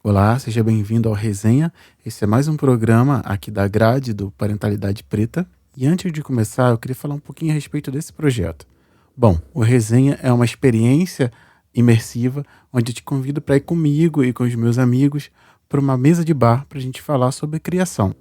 Olá, seja bem-vindo ao Resenha. Esse é mais um programa aqui da grade do Parentalidade Preta. E antes de começar, eu queria falar um pouquinho a respeito desse projeto. Bom, o Resenha é uma experiência imersiva onde eu te convido para ir comigo e com os meus amigos para uma mesa de bar para a gente falar sobre criação.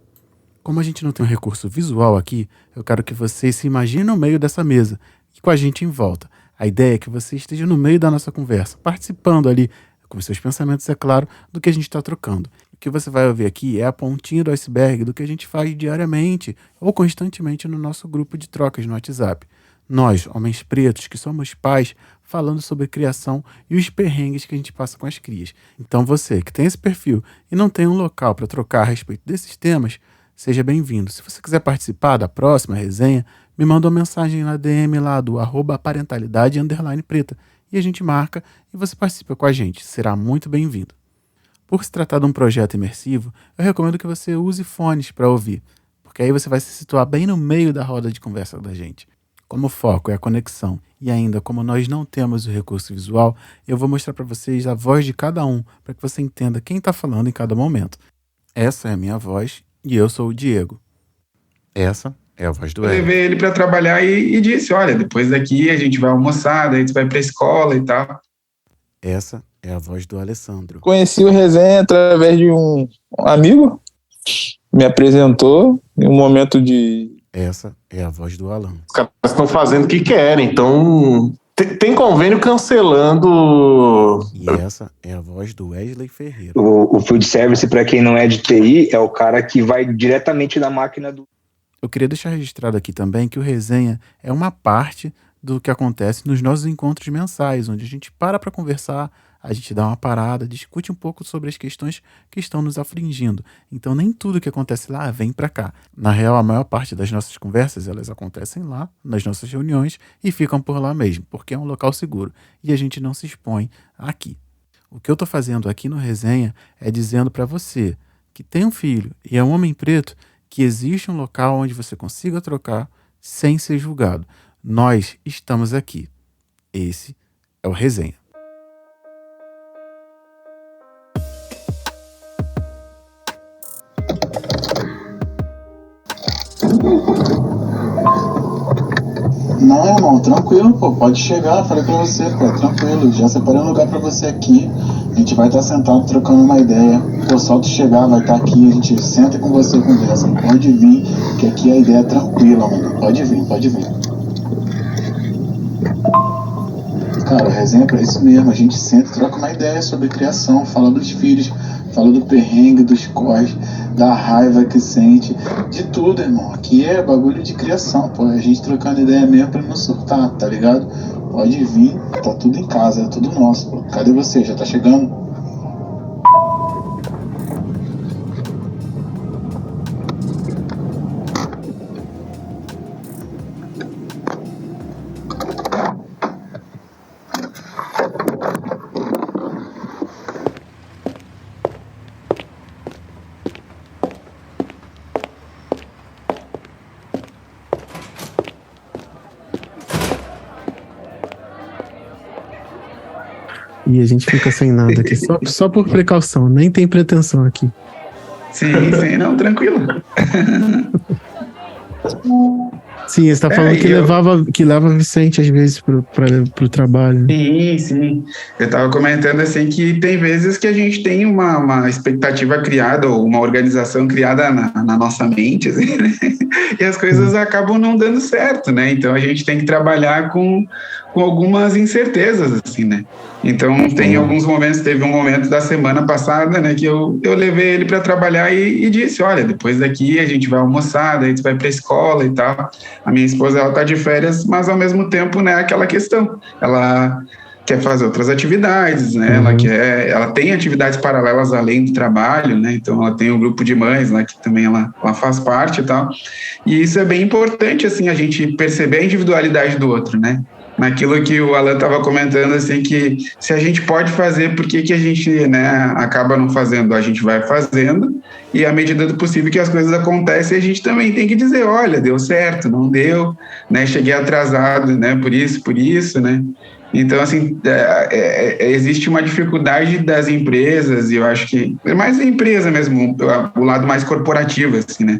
Como a gente não tem um recurso visual aqui, eu quero que você se imagine no meio dessa mesa e com a gente em volta. A ideia é que você esteja no meio da nossa conversa, participando ali, com seus pensamentos, é claro, do que a gente está trocando. O que você vai ouvir aqui é a pontinha do iceberg do que a gente faz diariamente ou constantemente no nosso grupo de trocas no WhatsApp. Nós, homens pretos, que somos pais, falando sobre criação e os perrengues que a gente passa com as crias. Então você, que tem esse perfil e não tem um local para trocar a respeito desses temas, seja bem-vindo. Se você quiser participar da próxima resenha, me manda uma mensagem na DM lá do @parentalidade_preta e a gente marca e você participa com a gente. Será muito bem-vindo. Por se tratar de um projeto imersivo, eu recomendo que você use fones para ouvir, porque aí você vai se situar bem no meio da roda de conversa da gente. Como o foco é a conexão e ainda como nós não temos o recurso visual, eu vou mostrar para vocês a voz de cada um para que você entenda quem está falando em cada momento. Essa é a minha voz e eu sou o Diego. Essa é a voz do Eu Eric. levei ele para trabalhar e disse, olha, depois daqui a gente vai almoçar, daí tu vai para a escola e tal. Essa é a voz do Alessandro. Conheci o Resenha através de um amigo, me apresentou em um momento de... Essa é a voz do Alan. Os caras estão fazendo o que querem, então tem convênio cancelando. E essa é a voz do Wesley Ferreira. O field service, para quem não é de TI, é o cara que vai diretamente na máquina do... Eu queria deixar registrado aqui também que o Resenha é uma parte do que acontece nos nossos encontros mensais, onde a gente para conversar, a gente dá uma parada, discute um pouco sobre as questões que estão nos afligindo. Então nem tudo que acontece lá vem para cá. Na real, a maior parte das nossas conversas, elas acontecem lá, nas nossas reuniões, e ficam por lá mesmo, porque é um local seguro. E a gente não se expõe aqui. O que eu tô fazendo aqui no Resenha é dizendo para você que tem um filho e é um homem preto, que existe um local onde você consiga trocar sem ser julgado. Nós estamos aqui. Esse é o Resenha. Não, irmão, tranquilo, pô, pode chegar, falei pra você, pô, tranquilo, já separei um lugar pra você aqui, a gente vai estar sentado trocando uma ideia, pô, só tu chegar, vai estar aqui, a gente senta com você e conversa, pode vir, que aqui a ideia é tranquila, mano, pode vir, pode vir. Cara, o Resenha é pra isso mesmo, a gente senta e troca uma ideia sobre criação, fala dos filhos, fala do perrengue, dos corres, da raiva que sente, de tudo, irmão. Aqui é bagulho de criação, pô. A gente trocando ideia mesmo pra não surtar, tá ligado? Pode vir, tá tudo em casa, é tudo nosso, pô. Cadê você? Já tá chegando? E a gente fica sem nada aqui, só por precaução, nem tem pretensão aqui. Sim, não, tranquilo. Sim, você tá falando que leva Vicente às vezes pro trabalho. Sim. Eu tava comentando assim que tem vezes que a gente tem uma expectativa criada ou uma organização criada na nossa mente, assim, né? E as coisas acabam não dando certo, né? Então a gente tem que trabalhar com algumas incertezas, assim, né? Então tem alguns momentos, teve um momento da semana passada, né, que eu levei ele para trabalhar e disse, olha, depois daqui a gente vai almoçar, daí tu vai para a escola e tal. A minha esposa, ela tá de férias, mas ao mesmo tempo, né, aquela questão, ela quer fazer outras atividades, né? Ela tem atividades paralelas além do trabalho, né? Então ela tem um grupo de mães lá que também ela faz parte e tal. E isso é bem importante, assim, a gente perceber a individualidade do outro, né? Naquilo que o Alan estava comentando, assim, que se a gente pode fazer, por que a gente, né, acaba não fazendo? A gente vai fazendo e à medida do possível que as coisas acontecem, a gente também tem que dizer, olha, deu certo, não deu, né, cheguei atrasado, né, por isso, né. Então, assim, existe uma dificuldade das empresas, e eu acho que é mais a empresa mesmo, o lado mais corporativo, assim, né?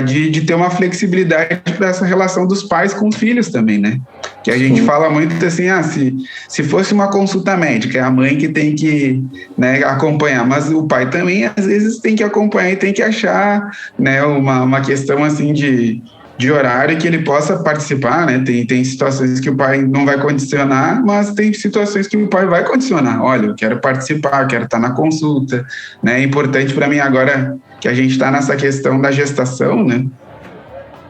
De ter uma flexibilidade para essa relação dos pais com os filhos também, né? Que a gente fala muito assim, se fosse uma consulta médica, é a mãe que tem que, né, acompanhar, mas o pai também, às vezes, tem que acompanhar e tem que achar, né, uma questão, assim, de horário que ele possa participar, né? Tem situações que o pai não vai condicionar, mas tem situações que o pai vai condicionar. Olha, eu quero participar, quero estar na consulta, né? É importante para mim agora que a gente está nessa questão da gestação, né?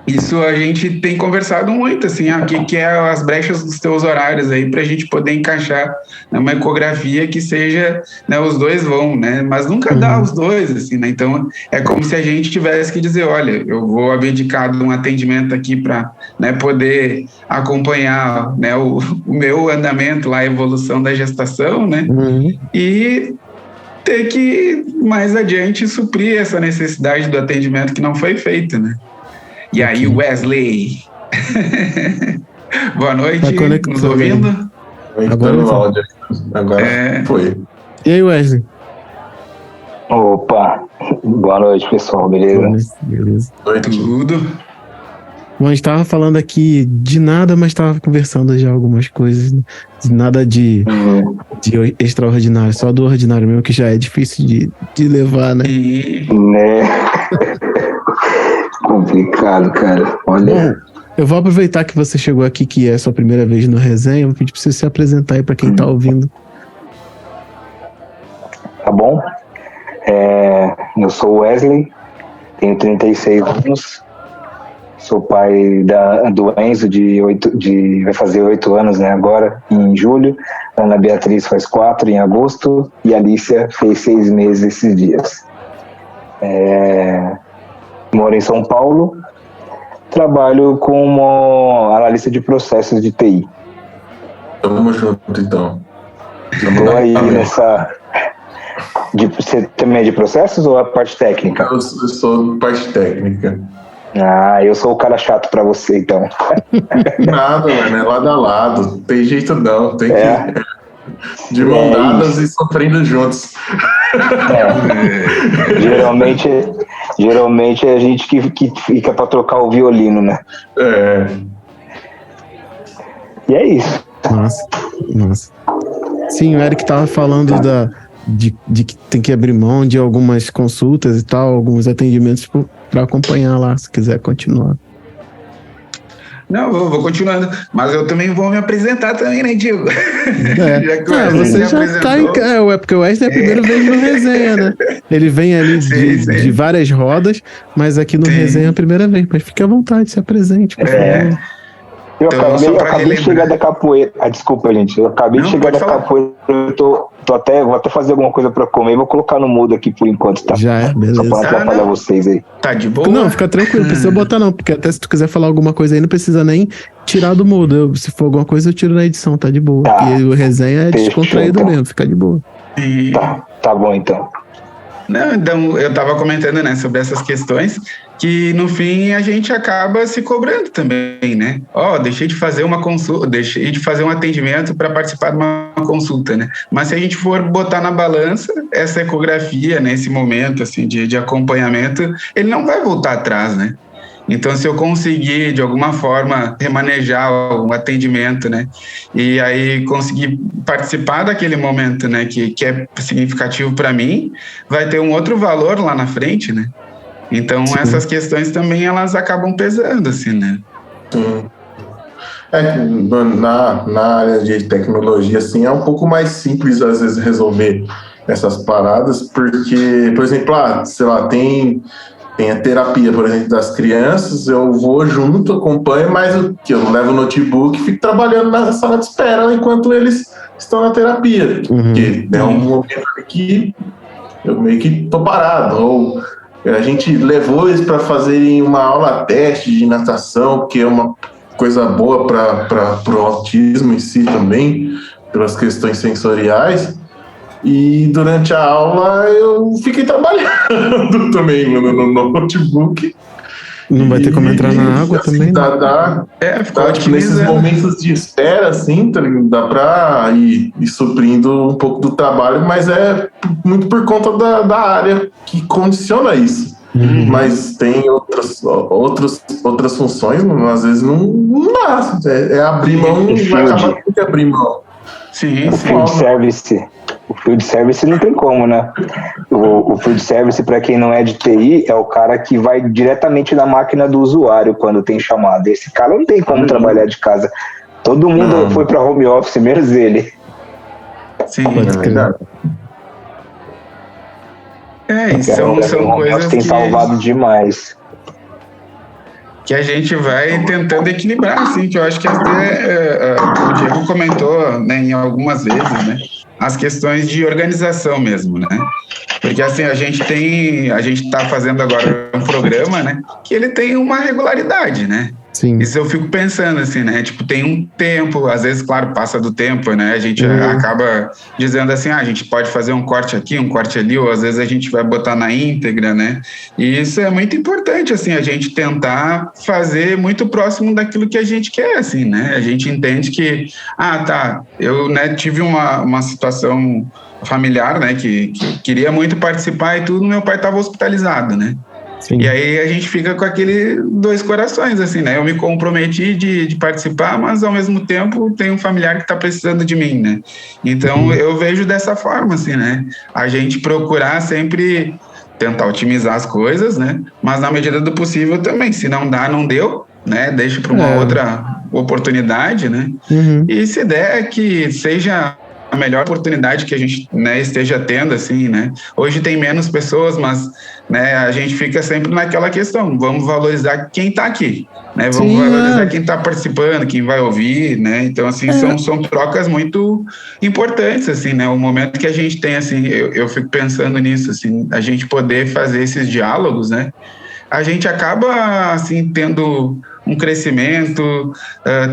Isso a gente tem conversado muito, assim, que é as brechas dos teus horários aí para a gente poder encaixar uma ecografia que seja, né, os dois vão, né, mas nunca dá os dois, assim, né, então é como se a gente tivesse que dizer, olha, eu vou abdicar de um atendimento aqui para, né, poder acompanhar, né, o meu andamento lá, a evolução da gestação, né, e ter que mais adiante suprir essa necessidade do atendimento que não foi feito, né. E aí, Wesley? Boa noite, nos ouvindo? Agora foi. E aí, Wesley? Opa, boa noite, pessoal, beleza? Beleza. Tudo. Bom, a gente tava falando aqui de nada, mas tava conversando já algumas coisas, né? De nada de extraordinário, só do ordinário mesmo, que já é difícil de levar, né? Né? Complicado, cara. Olha. Bom, eu vou aproveitar que você chegou aqui, que é a sua primeira vez no Resenha, vou pedir pra você se apresentar aí pra quem tá ouvindo. Tá bom? Eu sou o Wesley, tenho 36 anos, sou pai do Enzo, vai fazer 8 anos, né, agora, em julho. A Ana Beatriz faz 4 em agosto, e a Alicia fez 6 meses esses dias. Moro em São Paulo, trabalho como analista de processos de TI. Tamo junto, então. Estou aí nessa... Você também é de processos ou a parte técnica? Eu sou parte técnica. Eu sou o cara chato pra você, então. Nada, mano, é lado a lado. Tem jeito não, tem que... De mão dadas e sofrendo juntos. Geralmente é a gente que fica pra trocar o violino, né? E é isso. Nossa. Sim, o Eric tava falando de que tem que abrir mão de algumas consultas e tal, alguns atendimentos pra acompanhar lá, se quiser continuar. Não, vou continuando. Mas eu também vou me apresentar também, né, Diego? Você já tá porque o Wesley é a primeira vez no Resenha, né? Ele vem ali de várias rodas, mas aqui no Resenha é a primeira vez. Mas fique à vontade, se apresente, por favor. Eu acabei de chegar da capoeira. Desculpa, gente. Eu acabei de chegar da capoeira. Vou até fazer alguma coisa pra comer. Vou colocar no mudo aqui por enquanto, tá? Já é, beleza. Só pra atrapalhar vocês aí. Tá de boa? Não, fica tranquilo. Não precisa botar não. Porque até se tu quiser falar alguma coisa aí, não precisa nem tirar do mudo. Se for alguma coisa, eu tiro na edição. Tá de boa. Porque o Resenha é descontraído então. Mesmo. Fica de boa. Tá bom, então. Não, então, eu estava comentando, né, sobre essas questões, que no fim a gente acaba se cobrando também, né? Deixei de fazer uma consulta, deixei de fazer um atendimento para participar de uma consulta, né? Mas se a gente for botar na balança essa ecografia, né, esse momento assim de acompanhamento, ele não vai voltar atrás, né? Então, se eu conseguir, de alguma forma, remanejar o atendimento, né, e aí conseguir participar daquele momento, né, que é significativo para mim, vai ter um outro valor lá na frente, né? Então, essas questões também, elas acabam pesando, assim, né? Sim. Na área de tecnologia, assim, é um pouco mais simples, às vezes, resolver essas paradas, porque, por exemplo, sei lá, tem a terapia, por exemplo, das crianças, eu vou junto, acompanho, mas eu levo o notebook e fico trabalhando na sala de espera enquanto eles estão na terapia. Porque é um momento que eu meio que tô parado. Ou a gente levou eles para fazerem uma aula teste de natação, que é uma coisa boa para o autismo em si também, pelas questões sensoriais. E durante a aula eu fiquei trabalhando também no notebook. Não vai ter como entrar na água assim, também, tipo, nesses momentos de espera, assim, tá ligado? Dá pra ir suprindo um pouco do trabalho, mas é muito por conta da área que condiciona isso. Mas tem outras funções, às vezes não dá. É abrir mão, vai acabar tendo que abrir mão. Sim, o field service não tem como, né? O field service, para quem não é de TI, é o cara que vai diretamente na máquina do usuário quando tem chamada. Esse cara não tem como trabalhar de casa. Todo mundo foi para home office, menos ele. Sim, é verdade. São coisas que tem salvado demais. Que a gente vai tentando equilibrar, assim, que eu acho que até o Diego comentou, né, em algumas vezes, né, as questões de organização mesmo, né, porque assim, a gente está fazendo agora um programa, né, que ele tem uma regularidade, né. Sim. Isso eu fico pensando assim, né? Tipo, tem um tempo, às vezes, claro, passa do tempo, né? A gente acaba dizendo assim, a gente pode fazer um corte aqui, um corte ali, ou às vezes a gente vai botar na íntegra, né? E isso é muito importante, assim, a gente tentar fazer muito próximo daquilo que a gente quer, assim, né? A gente entende que, eu, né, tive uma situação familiar, né, que queria muito participar e tudo, meu pai estava hospitalizado, né? Sim. E aí a gente fica com aquele dois corações, assim, né? Eu me comprometi de participar, mas ao mesmo tempo tem um familiar que está precisando de mim, né? Então eu vejo dessa forma, assim, né? A gente procurar sempre tentar otimizar as coisas, né? Mas na medida do possível também. Se não dá, não deu, né? Deixa para uma outra oportunidade, né? E se der que seja a melhor oportunidade que a gente, né, esteja tendo, assim, né? Hoje tem menos pessoas, mas, né, a gente fica sempre naquela questão, vamos valorizar quem está aqui, né? Vamos valorizar quem está participando, quem vai ouvir, né? Então, assim, são trocas muito importantes, assim, né? O momento que a gente tem, assim, eu fico pensando nisso, assim, a gente poder fazer esses diálogos, né? A gente acaba, assim, tendo um crescimento,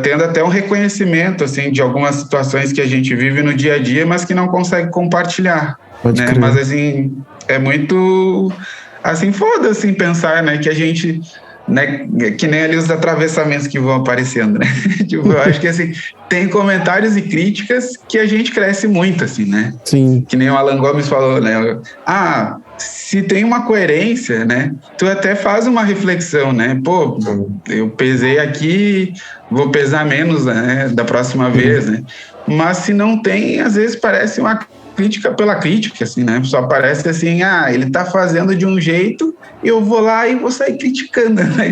tendo até um reconhecimento, assim, de algumas situações que a gente vive no dia a dia, mas que não consegue compartilhar, né? Mas, assim, é muito, assim, foda, assim, pensar, né, que a gente, né, que nem ali os atravessamentos que vão aparecendo, né? Tipo, eu acho que, assim, tem comentários e críticas que a gente cresce muito, assim, né? Sim. Que nem o Alan Gomes falou, né? Se tem uma coerência, né? Tu até faz uma reflexão, né? Pô, eu pesei aqui, vou pesar menos, né? Da próxima vez, né? Mas se não tem, às vezes parece uma crítica pela crítica, assim, né? Só parece assim, ele tá fazendo de um jeito, eu vou lá e vou sair criticando, né?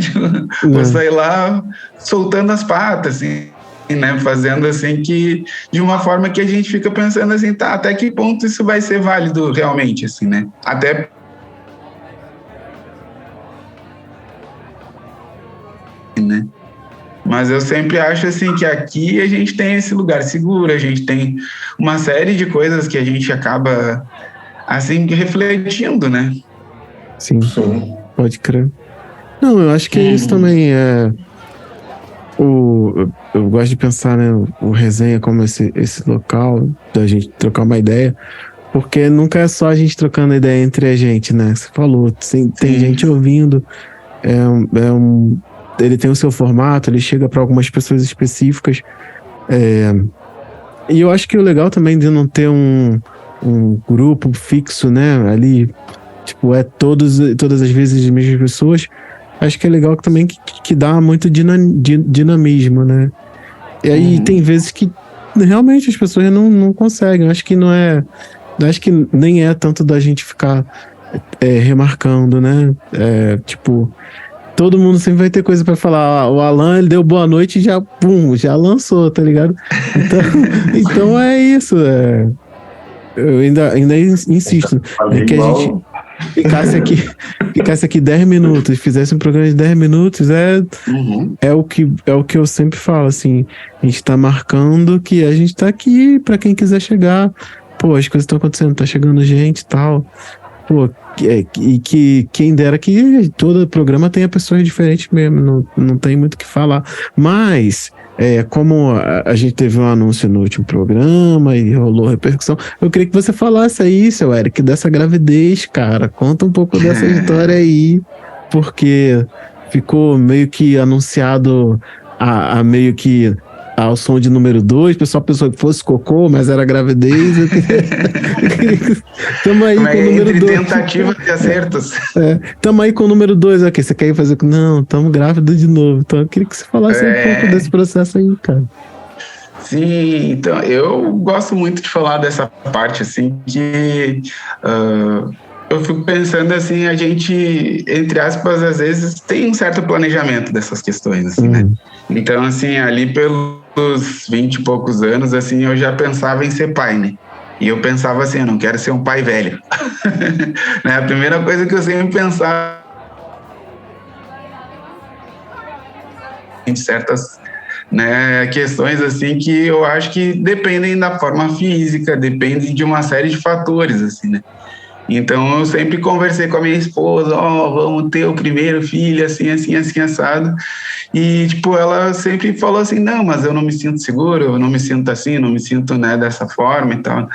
Vou sair lá soltando as patas, assim, né, fazendo assim que de uma forma que a gente fica pensando assim, até que ponto isso vai ser válido realmente, assim, né? Até né? Mas eu sempre acho assim que aqui a gente tem esse lugar seguro, a gente tem uma série de coisas que a gente acaba assim refletindo, né? Sim. Pode crer. Não, eu acho que isso também é eu gosto de pensar, né, o resenha como esse local da gente trocar uma ideia, porque nunca é só a gente trocando ideia entre a gente, né? Você falou, tem gente ouvindo, ele tem o seu formato, ele chega para algumas pessoas específicas, e eu acho que o legal também de não ter um grupo fixo, né, ali, tipo, todas as vezes as mesmas pessoas. Acho que é legal também que dá muito dinamismo, né? E aí tem vezes que realmente as pessoas não conseguem. Acho que acho que nem é tanto da gente ficar remarcando, né? Tipo, todo mundo sempre vai ter coisa pra falar. O Alan, ele deu boa noite e já lançou, tá ligado? Então é isso. Eu ainda insisto. É que a gente ficasse aqui 10 minutos, fizesse um programa de 10 minutos, é o que eu sempre falo, assim, a gente tá marcando que a gente tá aqui pra quem quiser chegar, pô, as coisas estão acontecendo, tá chegando gente e tal, pô, e que quem dera que todo programa tenha pessoas diferentes mesmo, não tem muito o que falar, mas como a gente teve um anúncio no último programa e rolou repercussão, eu queria que você falasse aí, seu Eric, dessa gravidez, cara. Conta um pouco dessa história aí, porque ficou meio que anunciado a meio que ao som de número 2, o pessoal pensou que fosse cocô, mas era gravidez. Tamo aí com o número 2. Tentativas e acertos. Tamo aí com o número 2. Ok, você quer ir fazer com... Não, tamo grávida de novo. Então eu queria que você falasse um pouco desse processo aí, cara. Sim, então eu gosto muito de falar dessa parte, assim, que eu fico pensando, assim, a gente, entre aspas, às vezes tem um certo planejamento dessas questões, assim, né? Então, assim, ali pelos 20 e poucos anos, assim, eu já pensava em ser pai, né? E eu pensava assim, eu não quero ser um pai velho. Né? A primeira coisa que eu sempre pensava em certas, né, questões assim que eu acho que dependem da forma física, dependem de uma série de fatores, assim, né? Então eu sempre conversei com a minha esposa, vamos ter o primeiro filho, assim, assado. E, tipo, ela sempre falou assim, não, mas eu não me sinto seguro, eu não me sinto assim, não me sinto, né, dessa forma e tal.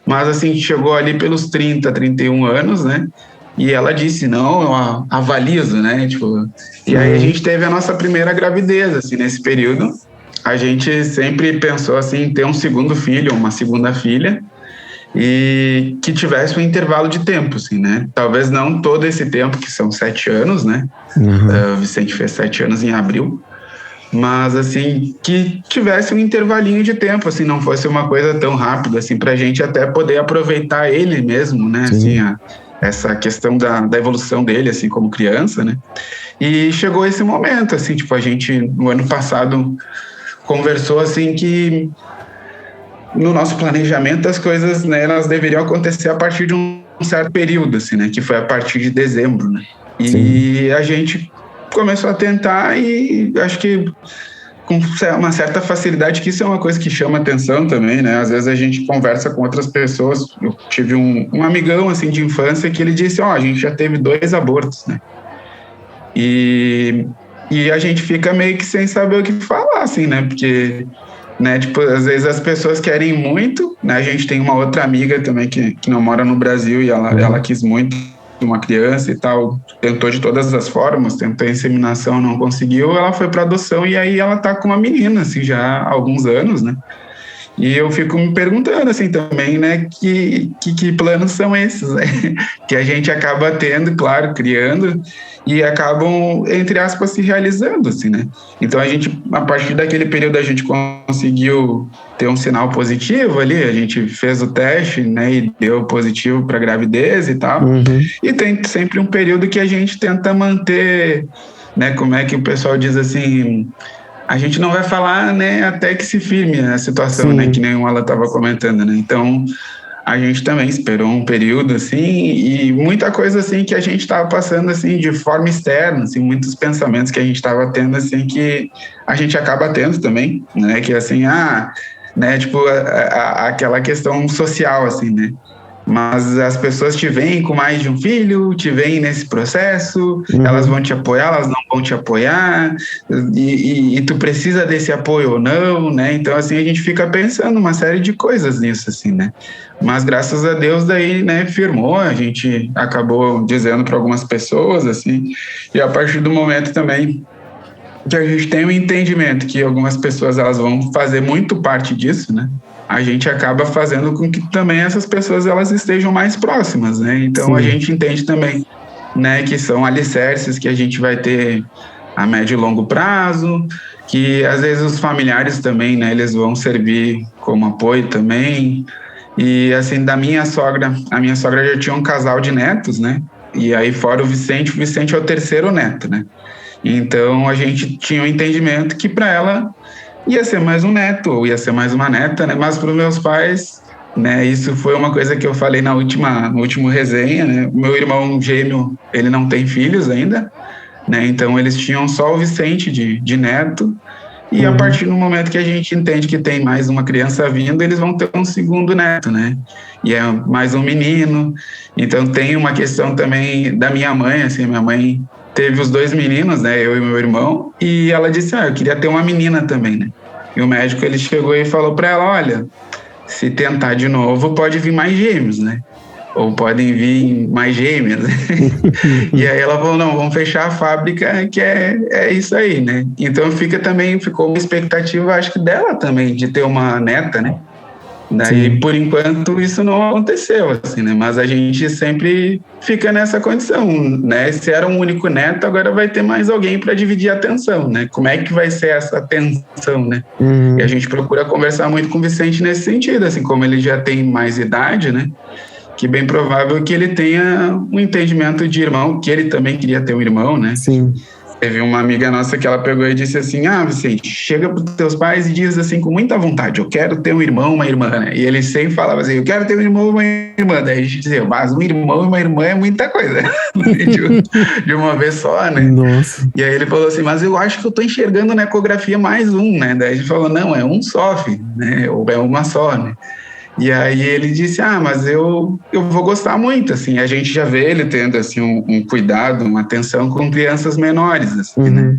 Mas, assim, chegou ali pelos 30, 31 anos, né? E ela disse, não, eu avalizo, né? Tipo, e aí a gente teve a nossa primeira gravidez, assim, nesse período. A gente sempre pensou, assim, em ter um segundo filho, uma segunda filha, e que tivesse um intervalo de tempo, assim, né? Talvez não todo esse tempo, que são 7 anos, né? O Vicente fez 7 anos em abril, mas, assim, que tivesse um intervalinho de tempo, assim, não fosse uma coisa tão rápida, assim, pra gente até poder aproveitar ele mesmo, né? Sim. Assim, essa questão da evolução dele, assim, como criança, né? E chegou esse momento, assim, tipo, a gente, no ano passado, conversou, assim, que no nosso planejamento as coisas, né, elas deveriam acontecer a partir de um certo período, assim, né, que foi a partir de dezembro, né, e a gente começou a tentar e acho que com uma certa facilidade, que isso é uma coisa que chama atenção também, né, às vezes a gente conversa com outras pessoas, eu tive um amigão, assim, de infância que ele disse, a gente já teve 2 abortos, né, e a gente fica meio que sem saber o que falar, assim, né, porque... Né, tipo, às vezes as pessoas querem muito, né, a gente tem uma outra amiga também que não mora no Brasil e ela quis muito uma criança e tal, tentou de todas as formas, tentou inseminação, não conseguiu, ela foi para adoção e aí ela tá com uma menina, assim, já há alguns anos, né, e eu fico me perguntando, assim, também, né, que planos são esses, né, que a gente acaba tendo, claro, criando, e acabam, entre aspas, se realizando, assim, né? Então, a gente, a partir daquele período, a gente conseguiu ter um sinal positivo ali, a gente fez o teste, né, e deu positivo para gravidez e tal, e tem sempre um período que a gente tenta manter, né, como é que o pessoal diz assim... A gente não vai falar, né, até que se firme a situação, né, que nem ela estava comentando, né, então a gente também esperou um período, assim, e muita coisa, assim, que a gente estava passando, assim, de forma externa, assim, muitos pensamentos que a gente estava tendo, assim, que a gente acaba tendo também, né, que assim, né, tipo, aquela questão social, assim, né, mas as pessoas te veem com mais de um filho, te veem nesse processo, elas vão te apoiar, elas não vão te apoiar, e tu precisa desse apoio ou não, né? Então, assim, a gente fica pensando uma série de coisas nisso, assim, né? Mas, graças a Deus, daí, né, firmou, a gente acabou dizendo para algumas pessoas, assim, e a partir do momento também que a gente tem um entendimento que algumas pessoas, elas vão fazer muito parte disso, né? A gente acaba fazendo com que também essas pessoas elas estejam mais próximas, né? Então a gente entende também, né, que são alicerces que a gente vai ter a médio e longo prazo, que às vezes os familiares também, né, eles vão servir como apoio também. E assim, a minha sogra já tinha um casal de netos, né? E aí fora o Vicente é o 3º neto, né? Então a gente tinha um entendimento que para ela ia ser mais um neto, ou ia ser mais uma neta, né? Mas para os meus pais, né? Isso foi uma coisa que eu falei no último resenha, né? O meu irmão gêmeo, ele não tem filhos ainda, né? Então eles tinham só o Vicente de neto, e a partir do momento que a gente entende que tem mais uma criança vindo, eles vão ter um segundo neto, né? E é mais um menino. Então tem uma questão também da minha mãe, assim, minha mãe teve os 2 meninos, né, eu e meu irmão, e ela disse, eu queria ter uma menina também, né, e o médico, ele chegou e falou para ela, olha, se tentar de novo, pode vir mais gêmeos, né, ou podem vir mais gêmeas. E aí ela falou, não, vamos fechar a fábrica, que é isso aí, né? Então ficou uma expectativa, acho que dela também, de ter uma neta, né? Daí, sim, por enquanto, isso não aconteceu, assim, né? Mas a gente sempre fica nessa condição, né? Se era um único neto, agora vai ter mais alguém para dividir a atenção, né? Como é que vai ser essa atenção, né? E a gente procura conversar muito com o Vicente nesse sentido, assim, como ele já tem mais idade, né? Que bem provável que ele tenha um entendimento de irmão, que ele também queria ter um irmão, né? Sim. Teve uma amiga nossa que ela pegou e disse assim, Vicente, chega para os teus pais e diz assim, com muita vontade, eu quero ter um irmão, uma irmã, né? E ele sempre falava assim, eu quero ter um irmão, uma irmã. Daí a gente dizia, mas um irmão e uma irmã é muita coisa, de uma vez só, né? Nossa. E aí ele falou assim, mas eu acho que eu tô enxergando na ecografia mais um, né? Daí a gente falou, não, é um só, filho, né? Ou é uma só, né? E aí ele disse, mas eu vou gostar muito, assim, a gente já vê ele tendo, assim, um cuidado, uma atenção com crianças menores, assim, né?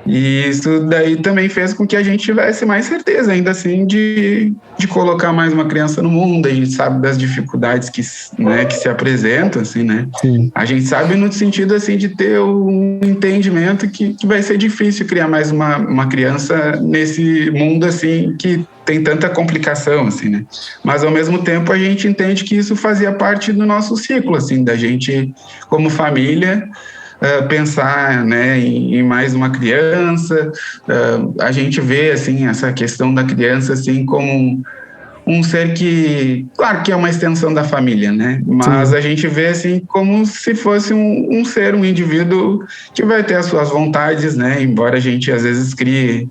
E isso daí também fez com que a gente tivesse mais certeza, ainda assim, de colocar mais uma criança no mundo. A gente sabe das dificuldades que se apresentam, assim, né? Sim. A gente sabe no sentido, assim, de ter um entendimento que vai ser difícil criar mais uma criança nesse mundo, assim, que tem tanta complicação, assim, né? Mas, ao mesmo tempo, a gente entende que isso fazia parte do nosso ciclo, assim, da gente, como família, pensar, né, em mais uma criança. A gente vê, assim, essa questão da criança, assim, como um ser que, claro que é uma extensão da família, né? Mas sim, a gente vê, assim, como se fosse um ser, um indivíduo que vai ter as suas vontades, né? Embora a gente, às vezes, crie,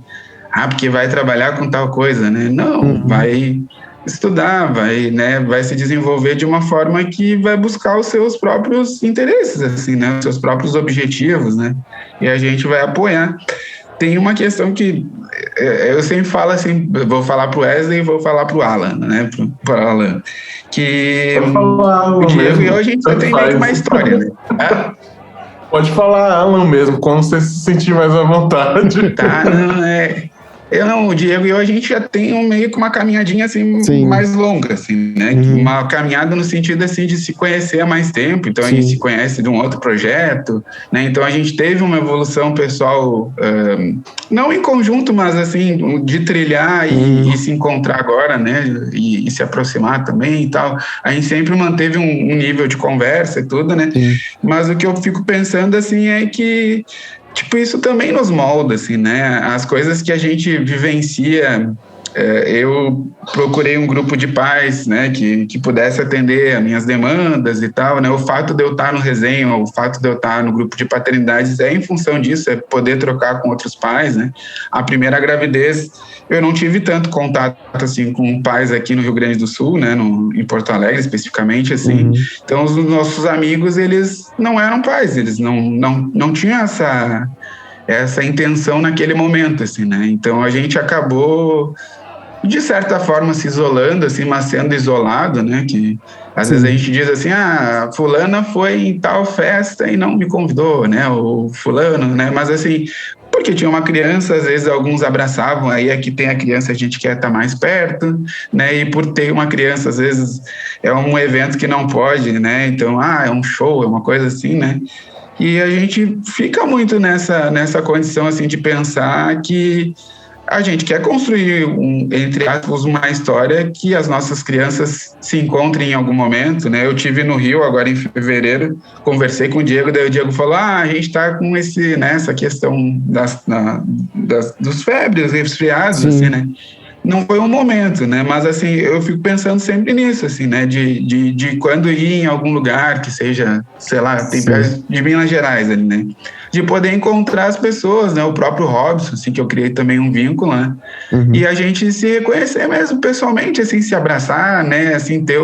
porque vai trabalhar com tal coisa, né? Não, vai estudar, vai se desenvolver de uma forma que vai buscar os seus próprios interesses, assim, né? Os seus próprios objetivos, né? E a gente vai apoiar. Tem uma questão que eu sempre falo assim, vou falar pro Wesley e vou falar pro Alan, né? Pro Alan, que o Diego e eu, a gente já tem meio que uma história, né? Pode falar Alan mesmo, quando você se sentir mais à vontade. Tá, o Diego e eu, a gente já tem meio que uma caminhadinha, assim, sim, mais longa, assim, né? Uma caminhada no sentido, assim, de se conhecer há mais tempo. Então, sim, a gente se conhece de um outro projeto, né? Então, a gente teve uma evolução pessoal, não em conjunto, mas, assim, de trilhar e se encontrar agora, né? E se aproximar também e tal. A gente sempre manteve um nível de conversa e tudo, né? Sim. Mas o que eu fico pensando, assim, é que isso também nos molda, assim, né? As coisas que a gente vivencia. Eu procurei um grupo de pais, né, que pudesse atender as minhas demandas e tal, né? O fato de eu estar no Resenha, o fato de eu estar no grupo de paternidades é em função disso, é poder trocar com outros pais, né? A primeira gravidez, eu não tive tanto contato, assim, com pais aqui no Rio Grande do Sul, né, em Porto Alegre, especificamente, assim. Então, os nossos amigos, eles não eram pais, eles não tinham essa intenção naquele momento, assim, né? Então, a gente acabou, de certa forma, se isolando, assim, mas sendo isolado, né? Que às vezes a gente diz assim, fulana foi em tal festa e não me convidou, né? Ou fulano, né? Mas assim, porque tinha uma criança, às vezes alguns abraçavam, aí aqui tem a criança, a gente quer estar mais perto, né? E por ter uma criança, às vezes é um evento que não pode, né? Então, é um show, é uma coisa assim, né? E a gente fica muito nessa condição, assim, de pensar que a gente quer construir, entre aspas, uma história que as nossas crianças se encontrem em algum momento, né? Eu tive no Rio agora em fevereiro, conversei com o Diego, daí o Diego falou, a gente está com essa questão dos febres, resfriados, assim, né? Não foi um momento, né? Mas, assim, eu fico pensando sempre nisso, assim, né? De quando ir em algum lugar que seja, sei lá, tem perto de Minas Gerais ali, né? De poder encontrar as pessoas, né? O próprio Robson, assim, que eu criei também um vínculo, né? E a gente se reconhecer mesmo pessoalmente, assim, se abraçar, né? Assim, ter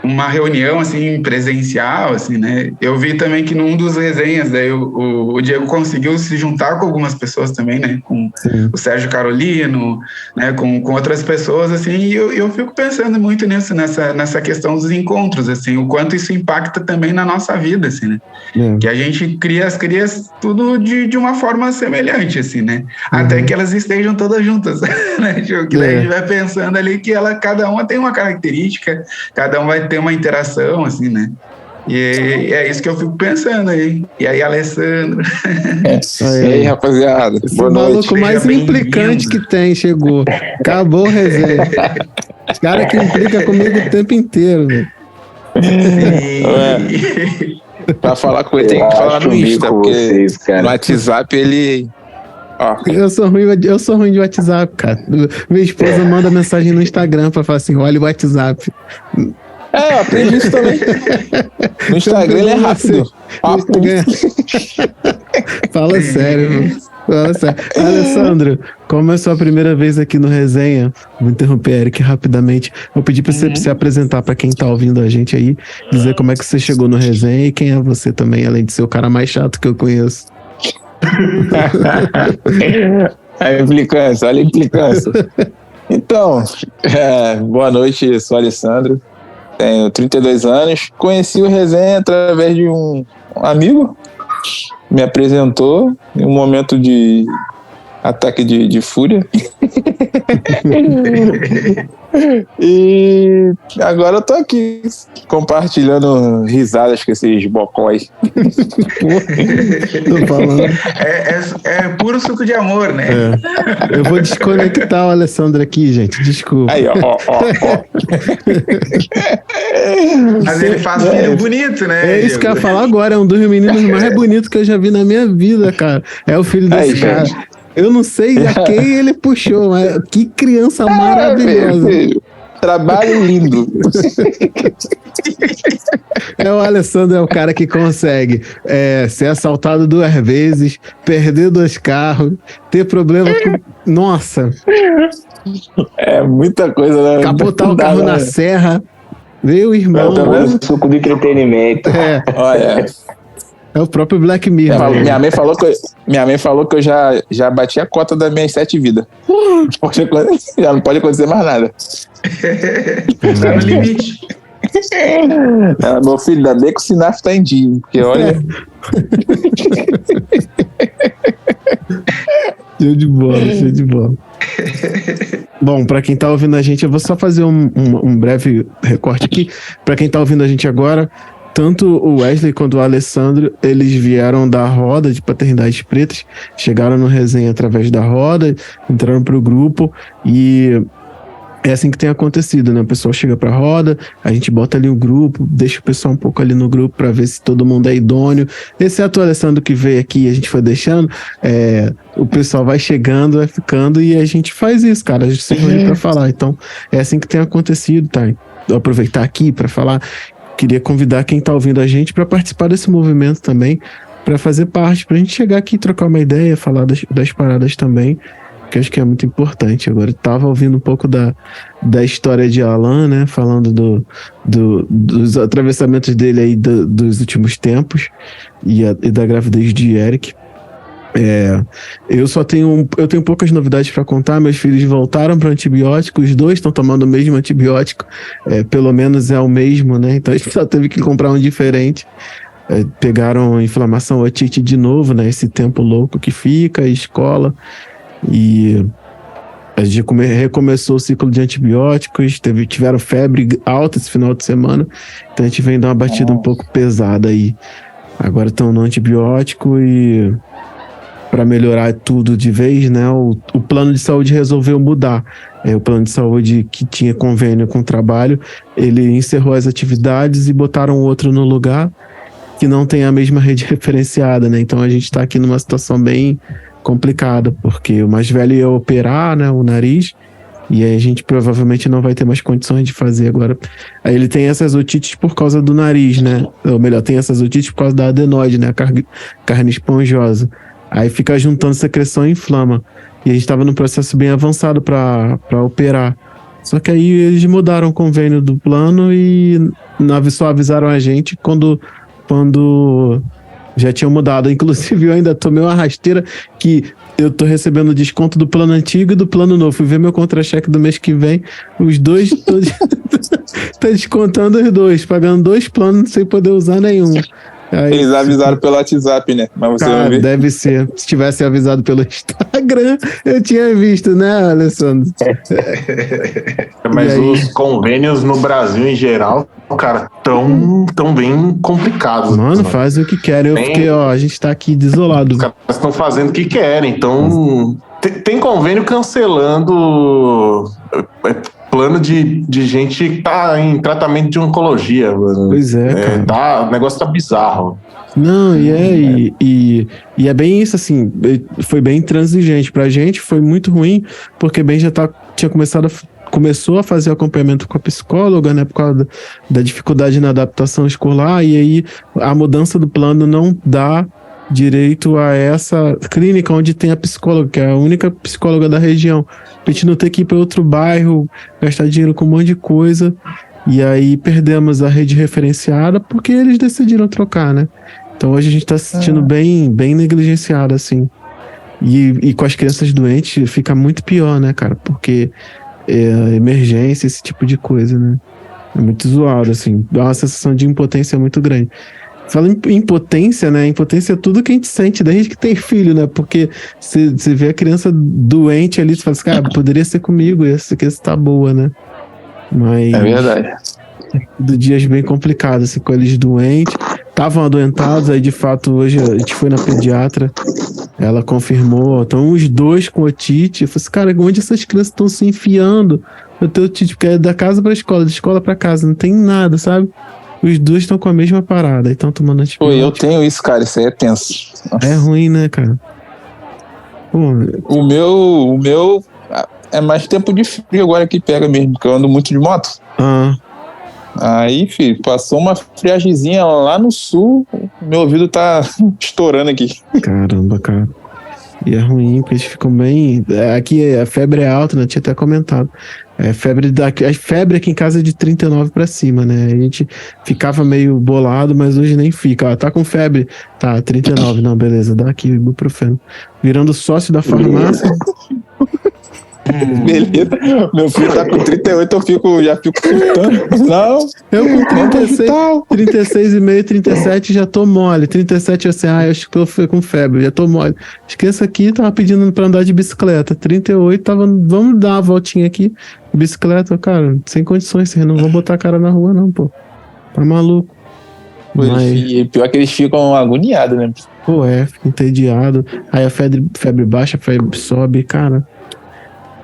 uma reunião, assim, presencial, assim, né? Eu vi também que num dos resenhas, daí o Diego conseguiu se juntar com algumas pessoas também, né? Com o Sérgio Carolino, né? Com outras pessoas, assim, e eu fico pensando muito nisso, nessa questão dos encontros, assim, o quanto isso impacta também na nossa vida, assim, né? Que a gente cria as crias tudo de uma forma semelhante, assim, né? Até que elas estejam todas juntas, né? Que daí a gente vai pensando ali que cada uma tem uma característica, cada um vai ter uma interação, assim, né? E é isso que eu fico pensando aí. E aí, Alessandro? E aí, rapaziada? Esse boa noite. maluco mais implicante que tem, chegou. Acabou o resenha. Os caras que implicam comigo o tempo inteiro, velho. Pra falar com ele tem que falar no Insta, porque no WhatsApp ele... Eu sou ruim de WhatsApp, cara. Minha esposa manda mensagem no Instagram pra falar assim, olha o WhatsApp. Eu aprendi isso também. No Instagram ele é rápido. Fala sério, mano. Fala sério. Alessandro, como é a sua primeira vez aqui no Resenha, vou interromper Eric rapidamente. Vou pedir pra você se apresentar pra quem tá ouvindo a gente aí, dizer como é que você chegou no Resenha e quem é você também, além de ser o cara mais chato que eu conheço. A implicância, olha a implicância. Então, boa noite, sou Alessandro, tenho 32 anos, conheci o Resenha através de um amigo, me apresentou em um momento de ataque de fúria. E agora eu tô aqui compartilhando risadas com esses bocóis. Tô falando. É puro suco de amor, né? Eu vou desconectar o Alessandro aqui, gente. Desculpa. Aí, ó. Mas ele faz filho bonito, né? É isso que eu ia falar agora. É um dos meninos mais bonitos que eu já vi na minha vida, cara. É o filho desse cara. Gente. Eu não sei a quem ele puxou, mas que criança maravilhosa. Filho. Trabalho lindo. O Alessandro é o cara que consegue ser assaltado 2 vezes, perder 2 carros, ter problema com... Nossa! É muita coisa, né? Capotar o carro na serra. Meu irmão. Suco de entretenimento. Olha... É o próprio Black Mirror. Minha mãe falou que eu já bati a cota das minhas 7 vidas. Já não pode acontecer mais nada. Tá no limite. Meu filho, ainda bem que o Sinaf tá em dia, porque olha... Show de bola. Bom, pra quem tá ouvindo a gente, eu vou só fazer um breve recorte aqui. Pra quem tá ouvindo a gente agora... Tanto o Wesley quanto o Alessandro, eles vieram da roda de Paternidades Pretas, chegaram no Resenha através da roda, entraram pro grupo e é assim que tem acontecido, né? O pessoal chega pra roda, a gente bota ali o grupo, deixa o pessoal um pouco ali no grupo pra ver se todo mundo é idôneo, exceto o Alessandro que veio aqui e a gente foi deixando, o pessoal vai chegando, vai ficando e a gente faz isso, cara, a gente se reúne pra falar. Então, é assim que tem acontecido, tá? Vou aproveitar aqui pra falar. Queria convidar quem está ouvindo a gente para participar desse movimento também, para fazer parte, para a gente chegar aqui e trocar uma ideia, falar das paradas também, que acho que é muito importante. Agora, estava ouvindo um pouco da história de Alan, né, falando dos atravessamentos dele aí dos últimos tempos e da gravidez de Eric. Eu tenho poucas novidades para contar. Meus filhos voltaram para antibiótico, os 2 estão tomando o mesmo antibiótico, pelo menos é o mesmo, né? Então a gente só teve que comprar um diferente. Pegaram inflamação otite de novo, né? Esse tempo louco que fica, a escola, e a gente recomeçou o ciclo de antibióticos, tiveram febre alta esse final de semana, então a gente vem dar uma batida um pouco pesada aí. Agora estão no antibiótico e para melhorar tudo de vez, né? O plano de saúde resolveu mudar. O plano de saúde que tinha convênio com o trabalho, ele encerrou as atividades e botaram outro no lugar que não tem a mesma rede referenciada, né? Então a gente está aqui numa situação bem complicada, porque o mais velho ia operar, né, o nariz, e aí a gente provavelmente não vai ter mais condições de fazer agora. Aí ele tem essas otites por causa do nariz, né? Ou melhor, tem essas otites por causa da adenoide, né? A carne esponjosa. Aí fica juntando secreção e inflama. E a gente estava num processo bem avançado para operar. Só que aí eles mudaram o convênio do plano e só avisaram a gente quando já tinham mudado. Inclusive, eu ainda tomei uma rasteira que eu tô recebendo desconto do plano antigo e do plano novo. Fui ver meu contra-cheque do mês que vem, os dois, tá descontando os dois, pagando 2 planos sem poder usar nenhum. Aí, eles avisaram pelo WhatsApp, né? Mas você não viu? Deve ser. Se tivesse avisado pelo Instagram, eu tinha visto, né, Alessandro? Mas os convênios no Brasil, em geral, cara, tão bem complicados. Mano, faz o que querem. A gente tá aqui desolado. Os caras estão fazendo o que querem. Então, tem convênio cancelando plano de gente que tá em tratamento de oncologia. Mano. Pois é, cara. O negócio tá bizarro. Não, e é bem isso, assim, foi bem intransigente pra gente, foi muito ruim, porque bem já tinha começou a fazer acompanhamento com a psicóloga, né, por causa da dificuldade na adaptação escolar, e aí a mudança do plano não dá direito a essa clínica onde tem a psicóloga, que é a única psicóloga da região. A gente não ter que ir para outro bairro, gastar dinheiro com um monte de coisa, e aí perdemos a rede referenciada porque eles decidiram trocar, né? Então hoje a gente tá se sentindo bem negligenciado, assim. E com as crianças doentes fica muito pior, né, cara? Porque emergência, esse tipo de coisa, né? É muito zoado, assim. Dá uma sensação de impotência muito grande. Fala em impotência, né? Impotência é tudo que a gente sente desde que tem filho, né? Porque você vê a criança doente ali, você fala assim, cara, poderia ser comigo, essa criança tá boa, né? Mas... É verdade. Dias bem complicados, assim, com eles doentes. Estavam adoentados, aí de fato hoje a gente foi na pediatra, ela confirmou, estão os 2 com otite. Eu falei assim, cara, onde essas crianças estão se enfiando? Eu tenho otite, porque é da casa pra escola, de escola pra casa, não tem nada, sabe? Os 2 estão com a mesma parada, estão tomando antibiótico. Pô, eu tenho isso, cara, isso aí é tenso. Nossa. É ruim, né, cara? Pô, o meu é mais tempo de frio agora que pega mesmo, porque eu ando muito de moto. Aí, filho, passou uma friagemzinha lá no sul, meu ouvido tá estourando aqui. Caramba, cara. E é ruim, porque eles ficam bem... Aqui a febre é alta, né? Eu tinha até comentado. A febre aqui em casa é de 39 pra cima, né? A gente ficava meio bolado, mas hoje nem fica. Tá com febre? Tá, 39. Não, beleza, dá aqui o ibuprofeno. Virando sócio da farmácia... Beleza, meu filho tá com 38, já fico surtando. Não, eu com 36,5, 37 já tô mole. 37 assim, eu acho que tô com febre, já tô mole. Esqueça aqui, tava pedindo pra andar de bicicleta. 38, vamos dar uma voltinha aqui. Bicicleta, cara, sem condições, vocês não vão botar a cara na rua, não, pô. Tá maluco. Pior que eles ficam agoniados, né? Pô, fica entediado. Aí a febre baixa, a febre sobe, cara.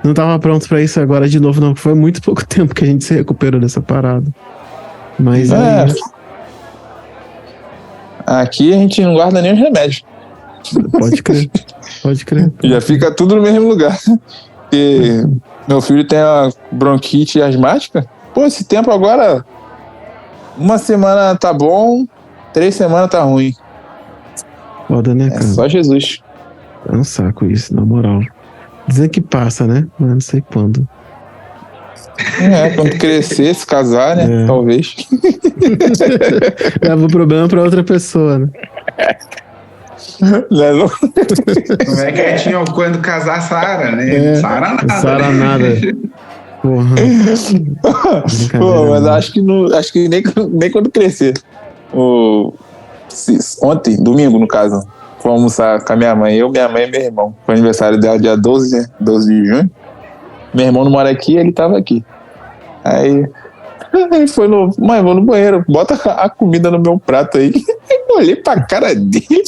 Não tava pronto pra isso agora de novo, não. Foi muito pouco tempo que a gente se recuperou dessa parada. Mas aqui a gente não guarda nem os remédios. Pode crer. Já fica tudo no mesmo lugar. Porque meu filho tem a bronquite asmática. Pô, esse tempo agora, 1 semana tá bom, 3 semanas tá ruim. Foda, né, cara? É só Jesus. É um saco isso, na moral. Dizem que passa, né? Mas não sei quando. Quando crescer, se casar, né? Talvez. Leva o problema pra outra pessoa, né? Não. Como é que tinha quando casar Sara, né? Sara nada. Sara nada. Porra. Pô, mas acho que nem quando crescer. Ontem, domingo, no caso. Fomos almoçar com a minha mãe, minha mãe e meu irmão. Foi aniversário dela dia 12, né? 12 de junho. Meu irmão não mora aqui, ele tava aqui. Aí ele foi mãe, vou no banheiro, bota a comida no meu prato aí. Eu olhei pra cara dele.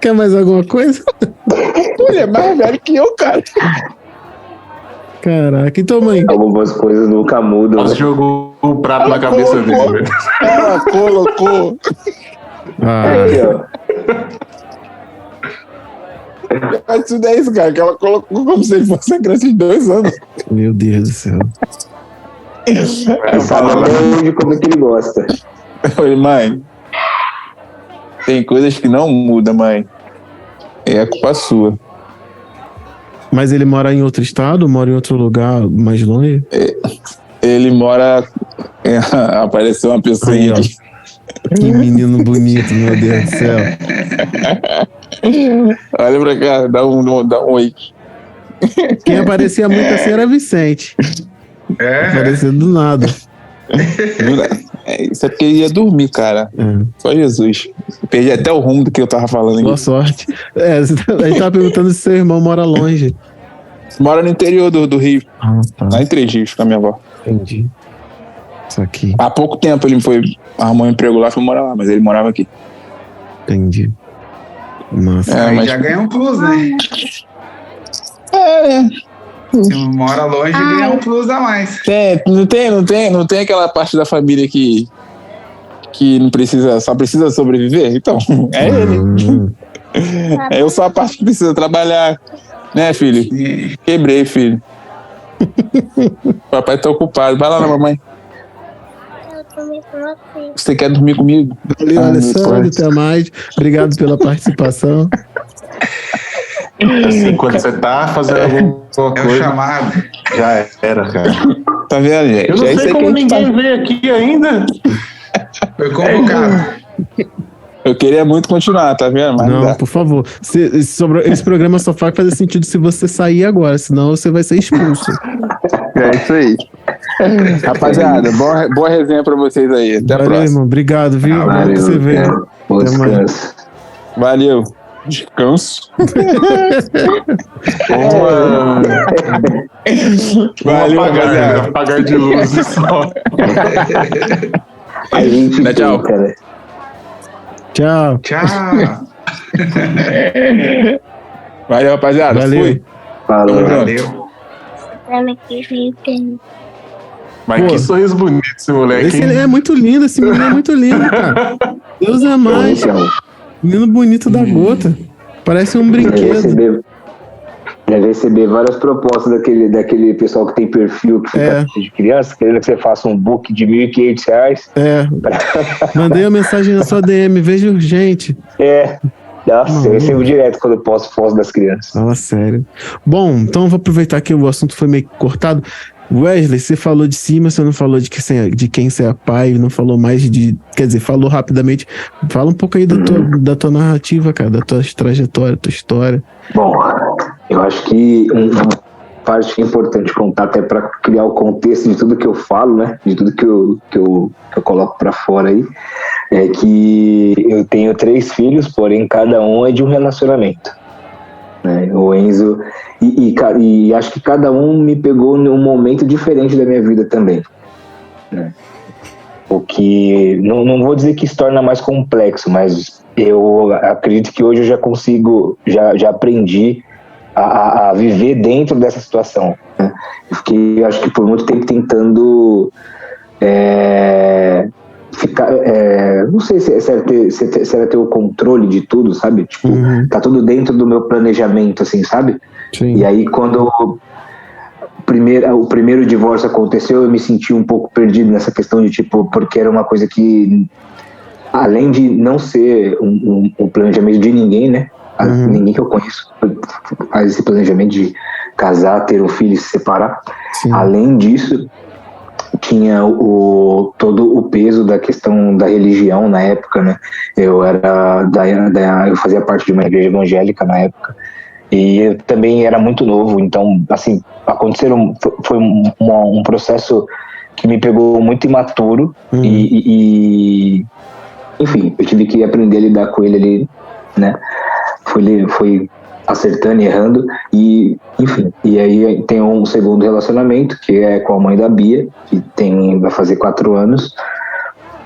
Quer mais alguma coisa? Ele é mais velho que eu, cara. Caraca, então, mãe. Algumas coisas nunca mudam. Você jogou o prato na cabeça dele. Ela colocou. Aqui, ó. Mas isso é isso, cara, que ela colocou como se ele fosse uma criança de 2 anos. Meu Deus do céu. Sabe até como é que ele gosta. Eu falei, mãe, tem coisas que não mudam, mãe. É culpa sua. Mas ele mora em outro estado? Mora em outro lugar mais longe? Ele mora... Apareceu uma pessoa Aí, ó. aqui. Que menino bonito, meu Deus do céu. Olha pra cá, dá um oi. Quem aparecia muito assim era Vicente. Apareceu do nada. Isso é porque ele ia dormir, cara. Só Jesus. Perdi até o rumo do que eu tava falando. Boa sorte. A gente tava perguntando se seu irmão mora longe. Mora no interior do Rio. Tá. Lá em Três Rios, com a minha avó. Entendi. Isso aqui. Há pouco tempo ele arrumou um emprego lá e foi morar lá, mas ele morava aqui. Entendi. Nossa. Aí já ganha um plus, né? Se mora longe, ganha um plus a mais. Não tem aquela parte da família que não precisa, só precisa sobreviver? Então, é ele. Eu sou a parte que precisa trabalhar. Né, filho? Quebrei, filho. Papai tá ocupado. Vai lá na mamãe. Você quer dormir comigo? Valeu, Alessandro, até mais. Obrigado pela participação. Assim, quando você tá fazendo alguma coisa... É o chamado. Já era, cara. Tá vendo, gente? Eu não sei como ninguém veio aqui ainda. Foi convocado. Eu queria muito continuar, tá vendo? Mas não, por favor. Esse programa só vai fazer sentido se você sair agora, senão você vai ser expulso. É isso aí. Rapaziada, boa resenha pra vocês aí. Até a próxima. Irmão. Obrigado, viu? Valeu, que você veio. Bom descanso. Valeu. Descanso. Valeu, rapaziada. Apagar de luz só. A gente tchau. Cara. Tchau. Tchau. Valeu, rapaziada. Valeu. Fui. Valeu. Mas que sorriso bonito esse moleque. Esse é muito lindo, esse menino é muito lindo, cara. Deus é mais. Menino bonito da gota. Parece um brinquedo. Deve receber várias propostas daquele pessoal que tem perfil que fica de criança, querendo que você faça um book de R$1.500. Mandei uma mensagem na sua DM, veja urgente. Nossa, eu recebo direto quando eu posto fotos das crianças. Fala sério. Bom, então eu vou aproveitar que o assunto foi meio cortado. Wesley, você falou de si, mas você não falou de quem você é pai, não falou mais quer dizer, falou rapidamente. Fala um pouco aí da tua narrativa, cara, da tua trajetória, tua história. Bom, eu acho que uma parte importante contar, até para criar o contexto de tudo que eu falo, né, de tudo que eu coloco para fora aí, é que eu tenho 3 filhos, porém cada um é de um relacionamento. O Enzo e acho que cada um me pegou num momento diferente da minha vida também, né? O que não vou dizer que se torna mais complexo, mas eu acredito que hoje eu já consigo, já aprendi a viver dentro dessa situação, né? Eu fiquei, acho que por muito tempo tentando ficar, não sei se era ter o controle de tudo, sabe? Tipo, tá tudo dentro do meu planejamento, assim, sabe? Sim. E aí quando o primeiro divórcio aconteceu, eu me senti um pouco perdido nessa questão de, tipo, porque era uma coisa que, além de não ser um planejamento de ninguém, né? Ninguém que eu conheço faz esse planejamento de casar, ter um filho e se separar. Sim. Além disso, tinha todo o peso da questão da religião na época, né? Eu fazia parte de uma igreja evangélica na época e eu também era muito novo, então, assim, foi um processo que me pegou muito imaturo e enfim, eu tive que aprender a lidar com ele ali, né? Foi acertando e errando, e enfim, e aí tem um segundo relacionamento que é com a mãe da Bia, que vai fazer 4 anos.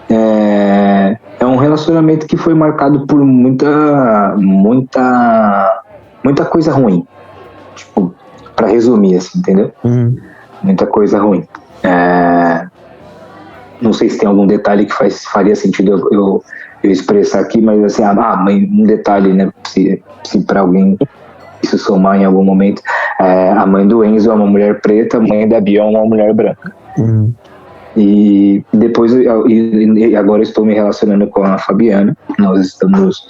É um relacionamento que foi marcado por muita coisa ruim, tipo, pra resumir, assim, entendeu? Muita coisa ruim. Não sei se tem algum detalhe que faria sentido eu expressar aqui, mas assim, um detalhe, né, se para alguém isso somar em algum momento, a mãe do Enzo é uma mulher preta, a mãe da Bia é uma mulher branca. E depois, agora eu estou me relacionando com a Fabiana, nós estamos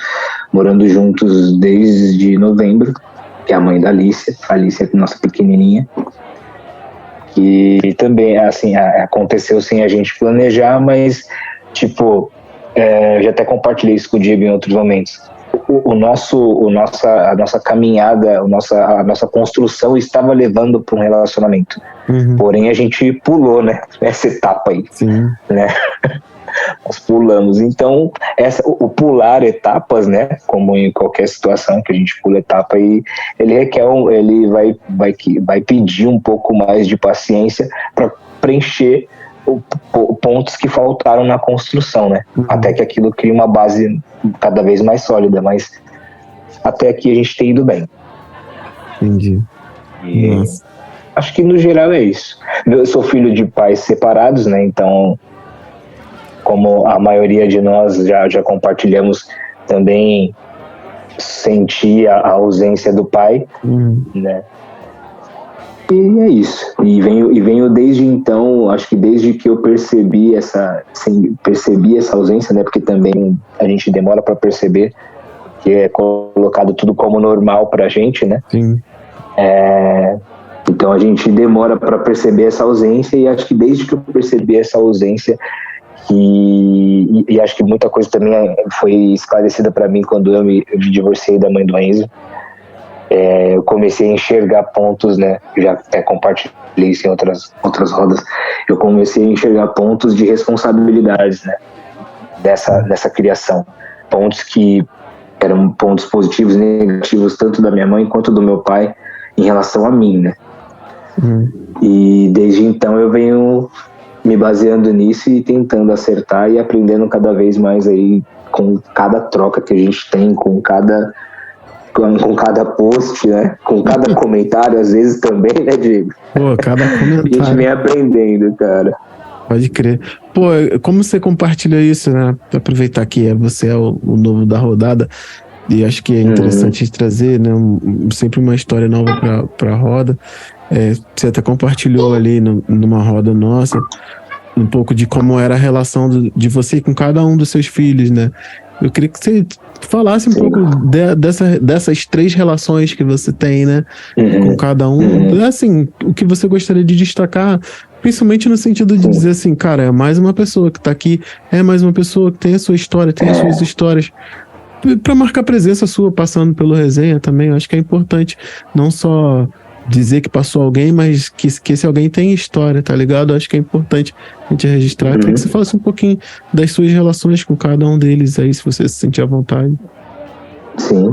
morando juntos desde novembro, que é a mãe da Alicia. A Alicia é nossa pequenininha. que também, assim, aconteceu sem a gente planejar, mas, tipo, já até compartilhei isso com o Diego em outros momentos. A nossa caminhada, a nossa construção estava levando para um relacionamento. Porém, a gente pulou, né? Essa etapa aí. Sim. Né? Nós pulamos. Então, o pular etapas, né? Como em qualquer situação que a gente pula etapa, e ele vai pedir um pouco mais de paciência para preencher pontos que faltaram na construção, né? Até que aquilo crie uma base cada vez mais sólida, mas até aqui a gente tem ido bem. Entendi. E acho que no geral é isso. Eu sou filho de pais separados, né? Então, como a maioria de nós já compartilhamos, também senti a ausência do pai, né? E é isso. E venho desde então, acho que desde que eu percebi essa ausência, né? Porque também a gente demora para perceber, que é colocado tudo como normal pra gente, né? Sim. Então a gente demora para perceber essa ausência, e acho que desde que eu percebi essa ausência, e acho que muita coisa também foi esclarecida para mim quando eu me divorciei da mãe do Enzo. Eu comecei a enxergar pontos, né? Já compartilhei isso em outras rodas. Eu comecei a enxergar pontos de responsabilidades, né? Dessa criação. Pontos que eram pontos positivos e negativos, tanto da minha mãe quanto do meu pai, em relação a mim, né? E desde então eu venho me baseando nisso e tentando acertar e aprendendo cada vez mais aí com cada troca que a gente tem, com cada post, né? Com cada comentário, às vezes também, né, Diego? Pô, cada comentário. A gente vem aprendendo, cara. Pode crer. Pô, como você compartilha isso, né? Pra aproveitar que você é o novo da rodada, e acho que é interessante trazer, né? Sempre uma história nova pra roda. Você até compartilhou ali numa roda nossa um pouco de como era a relação de você com cada um dos seus filhos, né? Eu queria que você falasse um pouco dessas 3 relações que você tem, né? Com cada um. Assim, o que você gostaria de destacar, principalmente no sentido de dizer assim, cara, é mais uma pessoa que tá aqui, é mais uma pessoa que tem a sua história, tem as suas histórias. Pra marcar presença sua passando pelo resenha também, eu acho que é importante não só dizer que passou alguém, mas que esse alguém tem história, tá ligado? Eu acho que é importante a gente registrar. Eu queria que você falasse um pouquinho das suas relações com cada um deles aí, se você se sentir à vontade. Sim.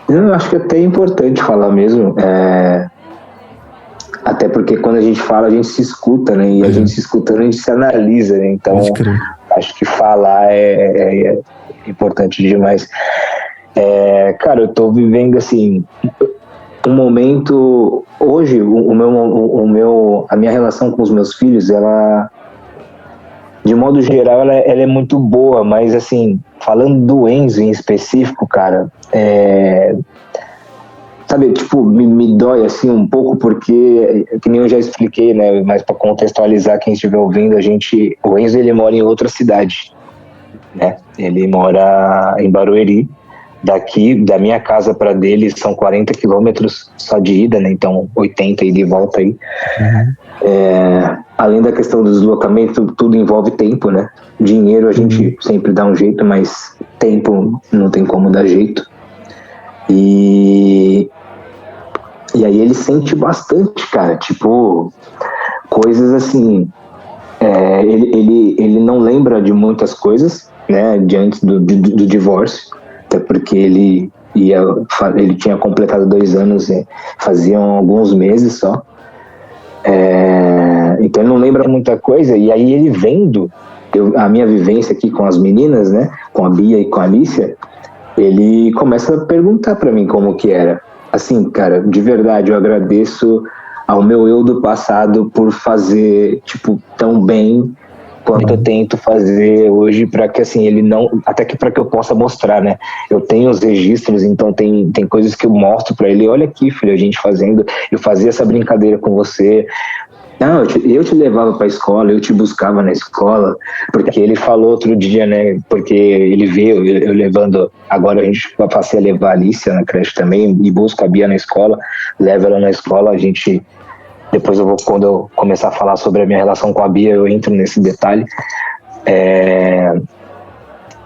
Eu acho que é até importante falar mesmo, até porque quando a gente fala, a gente se escuta, né? E a gente se escutando, a gente se analisa, né? Então, acho que falar é importante demais. Cara, eu tô vivendo, assim, um momento... Hoje, a minha relação com os meus filhos, ela... De modo geral, ela é muito boa, mas, assim, falando do Enzo em específico, cara, sabe, tipo, me dói, assim, um pouco, porque, que nem eu já expliquei, né, mas para contextualizar quem estiver ouvindo, o Enzo, ele mora em outra cidade, né, ele mora em Barueri. Daqui, da minha casa para dele, são 40 quilômetros só de ida, né? Então 80 ida e volta aí. Além da questão do deslocamento, tudo envolve tempo, né? Dinheiro a gente sempre dá um jeito, mas tempo não tem como dar jeito. E aí ele sente bastante, cara, tipo, coisas assim, ele não lembra de muitas coisas, né, diante do divórcio, até porque ele tinha completado 2 anos, faziam alguns meses só, então ele não lembra muita coisa, e aí ele vendo a minha vivência aqui com as meninas, né, com a Bia e com a Alicia, ele começa a perguntar pra mim como que era. Assim, cara, de verdade, eu agradeço ao meu eu do passado por fazer, tipo, tão bem quanto eu tento fazer hoje, para que, assim, ele não... Até que para que eu possa mostrar, né? Eu tenho os registros, então tem coisas que eu mostro para ele. Olha aqui, filho, a gente fazendo... Eu fazia essa brincadeira com você... Não, eu te levava pra escola, eu te buscava na escola, porque ele falou outro dia, né, porque ele veio, eu levando, agora a gente passei a levar a Alicia na creche também, e busco a Bia na escola, levo ela na escola, a gente Depois quando eu começar a falar sobre a minha relação com a Bia, eu entro nesse detalhe.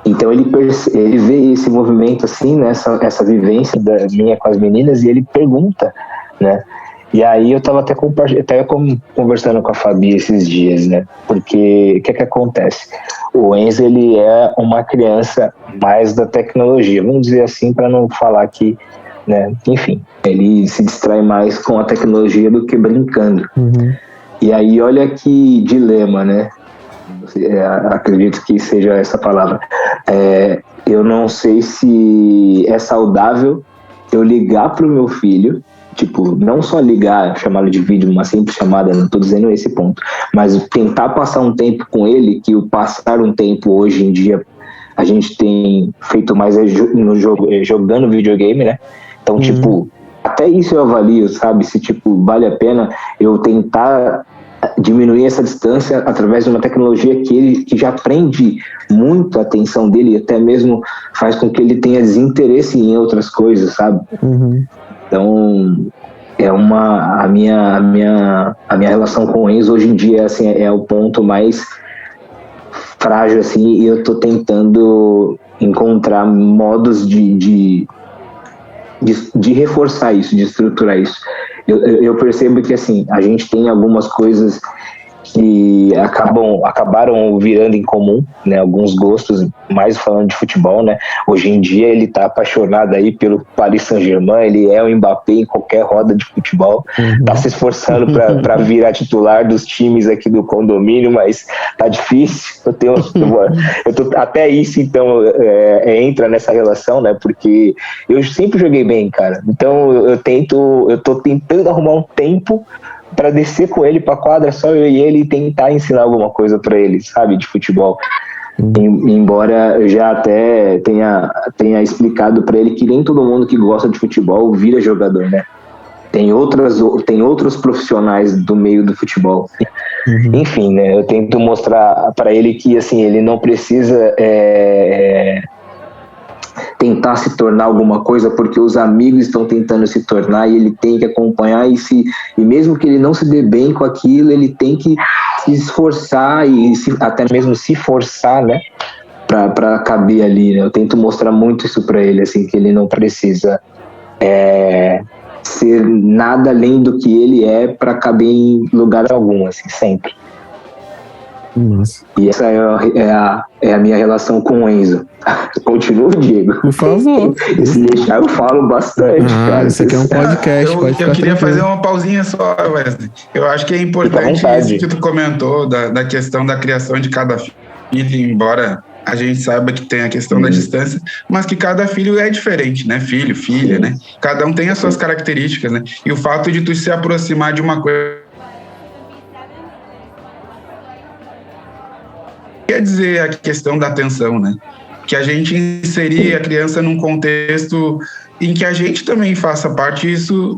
Então ele vê esse movimento assim, né, essa vivência da minha com as meninas, e ele pergunta, né? E aí eu estava até conversando com a Fabi esses dias, né? Porque o que acontece? O Enzo, ele é uma criança mais da tecnologia, vamos dizer assim, para não falar que, né? Enfim, ele se distrai mais com a tecnologia do que brincando. Uhum. E aí olha que dilema, né? Acredito que seja essa palavra. Eu não sei se é saudável eu ligar pro meu filho, tipo, não só ligar, chamá-lo de vídeo, uma simples chamada, não tô dizendo esse ponto, mas tentar passar um tempo com ele, que o passar um tempo hoje em dia a gente tem feito mais no jogo, jogando videogame, né? Então, tipo, até isso eu avalio, sabe? Se, tipo, vale a pena eu tentar diminuir essa distância através de uma tecnologia que já prende muito a atenção dele e até mesmo faz com que ele tenha desinteresse em outras coisas, sabe? Uhum. Então, a minha relação com o Enzo hoje em dia assim, é o ponto mais frágil, assim, e eu tô tentando encontrar modos de reforçar isso, de estruturar isso. Eu percebo que, assim, a gente tem algumas coisas que acabaram virando em comum, né? Alguns gostos, mais falando de futebol, né? Hoje em dia ele tá apaixonado aí pelo Paris Saint-Germain, ele é o Mbappé em qualquer roda de futebol, tá se esforçando para virar titular dos times aqui do condomínio, mas tá difícil. Até isso, então, entra nessa relação, né? Porque eu sempre joguei bem, cara. Então eu tô tentando arrumar um tempo para descer com ele pra quadra, só eu e ele, e tentar ensinar alguma coisa para ele, sabe, de futebol. Embora eu já até tenha explicado para ele que nem todo mundo que gosta de futebol vira jogador, né? Tem outros profissionais do meio do futebol. Enfim, né? Eu tento mostrar para ele que, assim, ele não precisa tentar se tornar alguma coisa porque os amigos estão tentando se tornar, e ele tem que acompanhar, e mesmo que ele não se dê bem com aquilo, ele tem que se esforçar e até mesmo se forçar, né, para caber ali, né? Eu tento mostrar muito isso para ele, assim, que ele não precisa ser nada além do que ele é para caber em lugar algum, assim, sempre. Nossa. E essa é a minha relação com o Enzo. Continua, Diego? Por favor. Se deixar, eu falo bastante, cara. Isso aqui é um podcast. Eu queria fazer uma pausinha só, Wesley. Eu acho que é importante isso que tu comentou, da questão da criação de cada filho, embora a gente saiba que tem a questão da distância, mas que cada filho é diferente, né? Filho, filha, né? Cada um tem as suas características, né? E o fato de tu se aproximar de uma coisa quer dizer a questão da atenção, né? Que a gente inserir a criança num contexto em que a gente também faça parte, isso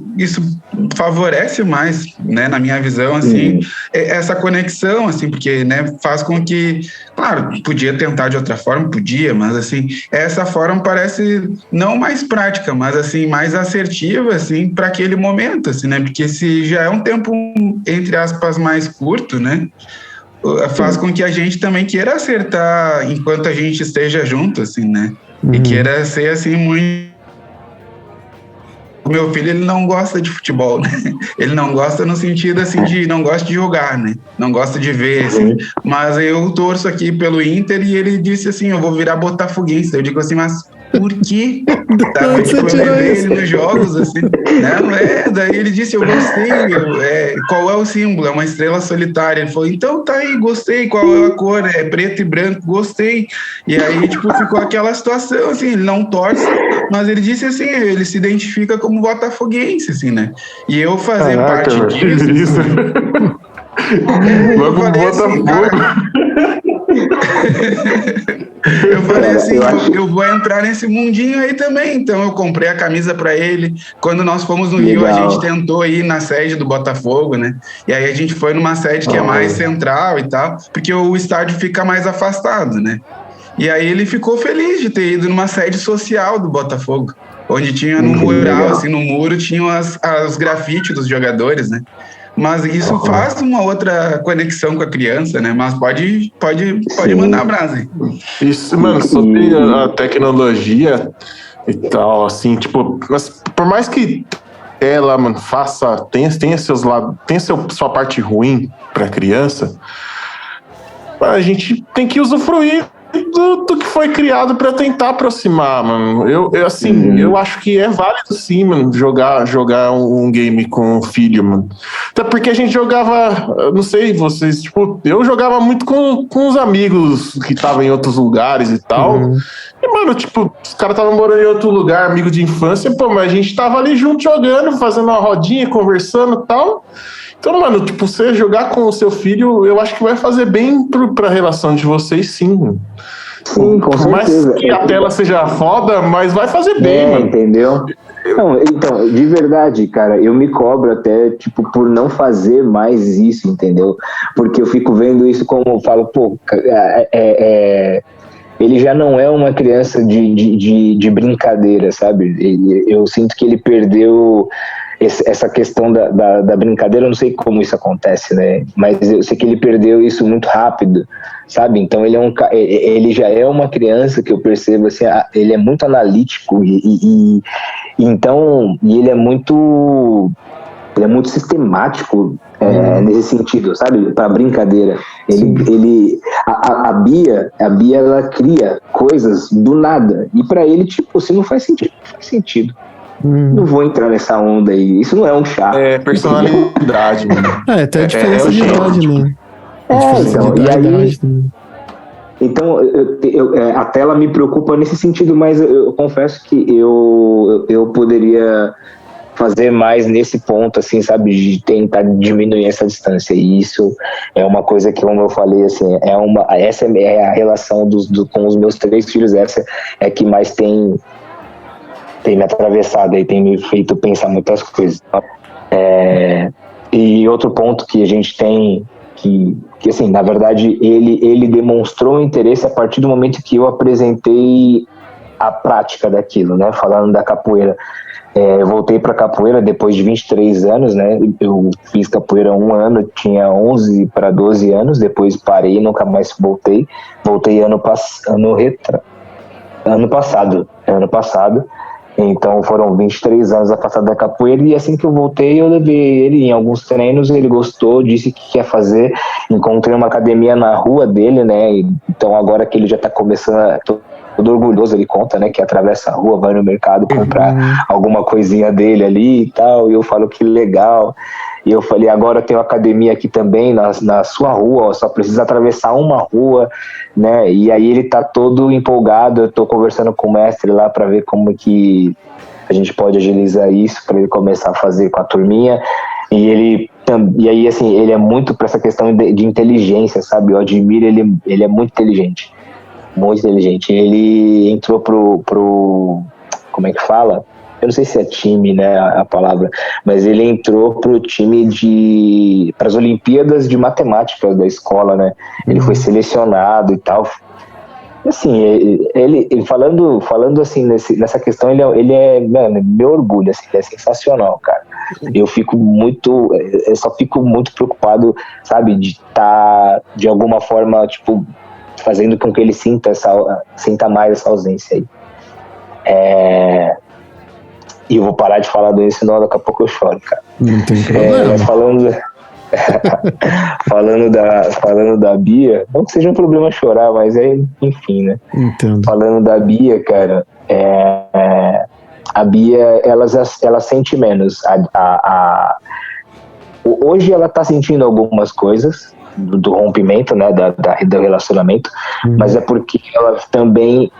favorece mais, né, na minha visão, assim, essa conexão, assim, porque, né, faz com que, claro, podia tentar de outra forma, mas, assim, essa forma parece não mais prática, mas, assim, mais assertiva, assim, para aquele momento, assim, né, porque se já é um tempo, entre aspas, mais curto, né, faz com que a gente também queira acertar enquanto a gente esteja junto, assim, né? E queira ser, assim, muito... O meu filho, ele não gosta de futebol, né? Ele não gosta no sentido, assim, de... Não gosta de jogar, né? Não gosta de ver, assim. Mas eu torço aqui pelo Inter e ele disse assim, eu vou virar botafoguense. Eu digo assim, mas por quê? Daí, tipo, eu levei ele nos jogos, assim. Não, daí ele disse, eu gostei. Qual é o símbolo? É uma estrela solitária. Ele falou, então tá aí, gostei. Qual é a cor? É preto e branco, gostei. E aí, tipo, ficou aquela situação, assim, ele não torce, mas ele disse assim, ele se identifica como botafoguense, assim, né? E eu fazer parte disso... Logo Botafogo. Eu falei assim, eu vou entrar nesse mundinho aí também. Então eu comprei a camisa para ele. Quando nós fomos no Rio, a gente tentou ir na sede do Botafogo, né? E aí a gente foi numa sede que é mais central e tal, porque o estádio fica mais afastado, né? E aí ele ficou feliz de ter ido numa sede social do Botafogo, onde tinha no mural, assim, no muro, tinham as grafites dos jogadores, né? Mas isso faz uma outra conexão com a criança, né? Mas pode mandar brasa aí. Isso, mano, sobre a tecnologia e tal, assim, tipo, mas por mais que ela, mano, tenha seus lados, sua parte ruim pra criança, a gente tem que usufruir do que foi criado pra tentar aproximar, mano. Eu acho que é válido sim, mano, jogar um game com o filho, mano. Até porque a gente jogava, não sei, vocês, tipo, eu jogava muito com os amigos que estavam em outros lugares e tal. E, mano, tipo, os caras estavam morando em outro lugar, amigo de infância, pô, mas a gente tava ali junto jogando, fazendo uma rodinha, conversando e tal. Então, mano, tipo, você jogar com o seu filho, eu acho que vai fazer bem pra relação de vocês, sim. Mano. Sim, com certeza. Mais que a tela seja foda, mas vai fazer bem, mano. Entendeu? Não, então, de verdade, cara, eu me cobro até, tipo, por não fazer mais isso, entendeu? Porque eu fico vendo isso como, eu falo, pô, ele já não é uma criança de brincadeira, sabe? Eu sinto que ele perdeu essa questão da brincadeira. Eu não sei como isso acontece, né? Mas eu sei que ele perdeu isso muito rápido, sabe? Então ele já é uma criança que eu percebo assim, ele é muito analítico e ele é muito sistemático nesse sentido, sabe? Para brincadeira. A Bia, ela cria coisas do nada e para ele, tipo, se não faz sentido, não faz sentido. Não vou entrar nessa onda aí. Isso não é um chá. É personalidade, mano. Até a diferença de idade, né? Então, a tela me preocupa nesse sentido, mas eu confesso que eu poderia fazer mais nesse ponto, assim, sabe, de tentar diminuir essa distância. E isso é uma coisa que, como eu falei, assim, essa é a relação com os meus 3 filhos, essa é que mais tem me atravessado e tem me feito pensar muitas coisas. E outro ponto que a gente tem, que assim, na verdade, ele demonstrou interesse a partir do momento que eu apresentei a prática daquilo, né? Falando da capoeira. Eu voltei para capoeira depois de 23 anos, né? Eu fiz capoeira 1 ano, tinha 11 para 12 anos, depois parei e nunca mais voltei. Voltei ano passado. Então foram 23 anos afastado da capoeira, e assim que eu voltei eu levei ele em alguns treinos, ele gostou, disse que quer fazer. Encontrei uma academia na rua dele, né? Então agora que ele já tá começando, todo orgulhoso, ele conta, né, que atravessa a rua, vai no mercado comprar alguma coisinha dele ali e tal, e eu falo que legal. E eu falei, agora tem uma academia aqui também na sua rua, ó, só precisa atravessar uma rua, né? E aí ele tá todo empolgado. Eu tô conversando com o mestre lá para ver como que a gente pode agilizar isso para ele começar a fazer com a turminha. E aí, assim, ele é muito para essa questão de inteligência, sabe? Eu admiro ele é muito inteligente. Muito inteligente. Ele entrou pro como é que fala? Eu não sei se é time, né, a palavra, mas ele entrou pro time para as Olimpíadas de Matemática da escola, né? Ele foi selecionado e tal. Assim, ele falando assim nessa questão, ele é, mano, meu orgulho, assim, ele é sensacional, cara. Eu só fico muito preocupado, sabe, de estar de alguma forma, tipo, fazendo com que ele sinta mais essa ausência aí. E eu vou parar de falar disso, senão daqui a pouco eu choro, cara. Não tem problema. Mas falando da Bia, não que seja um problema chorar, mas enfim, né? Entendo. Falando da Bia, cara, a Bia, ela sente menos. Hoje ela tá sentindo algumas coisas do rompimento, né, do relacionamento, mas é porque ela também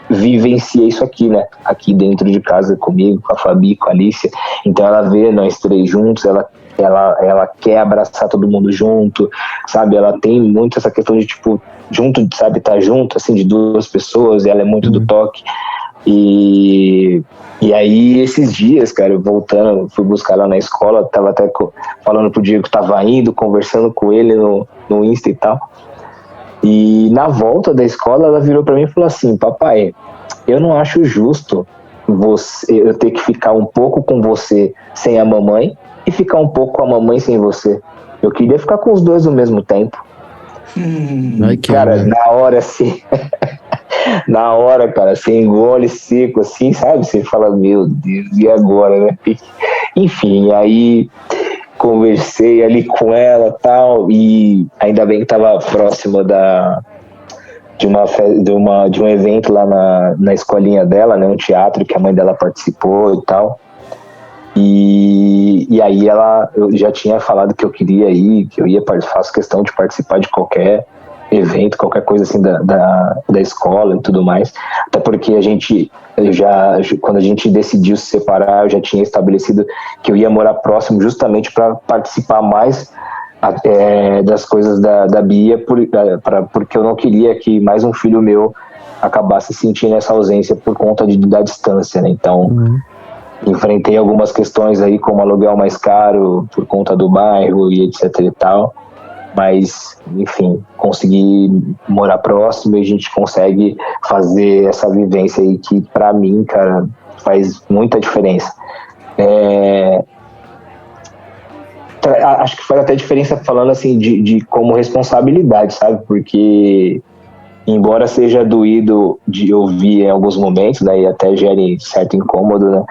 vivencia isso aqui, né? Aqui dentro de casa comigo, com a Fabi, com a Alicia. Então ela vê nós 3 juntos, ela quer abraçar todo mundo junto, sabe? Ela tem muito essa questão de, tipo, junto, sabe? Tá junto, assim, de 2 pessoas, e ela é muito do toque. E aí, esses dias, cara, eu voltando, fui buscar lá na escola, tava até falando pro Diego que tava indo, conversando com ele no Insta e tal. E na volta da escola, ela virou pra mim e falou assim: papai, eu não acho justo eu ter que ficar um pouco com você sem a mamãe e ficar um pouco com a mamãe sem você. Eu queria ficar com os dois ao mesmo tempo. Cara, na hora assim, na hora, cara, você engole seco assim, sabe? Você fala, meu Deus, e agora, né? Enfim, aí conversei ali com ela e tal, e ainda bem que tava próximo de um evento lá na escolinha dela, né? Um teatro que a mãe dela participou e tal. E aí eu já tinha falado que eu queria ir, que eu faço questão de participar de qualquer evento, qualquer coisa assim da escola e tudo mais, até porque quando a gente decidiu se separar, eu já tinha estabelecido que eu ia morar próximo justamente para participar mais das coisas da Bia, porque eu não queria que mais um filho meu acabasse sentindo essa ausência por conta da distância, né? Então enfrentei algumas questões aí, como aluguel mais caro por conta do bairro e etc e tal, mas enfim, consegui morar próximo e a gente consegue fazer essa vivência aí que pra mim, cara, faz muita diferença. Acho que faz até diferença falando assim de como responsabilidade, sabe? Porque embora seja doído de ouvir em alguns momentos, né, e até gere certo incômodo, né?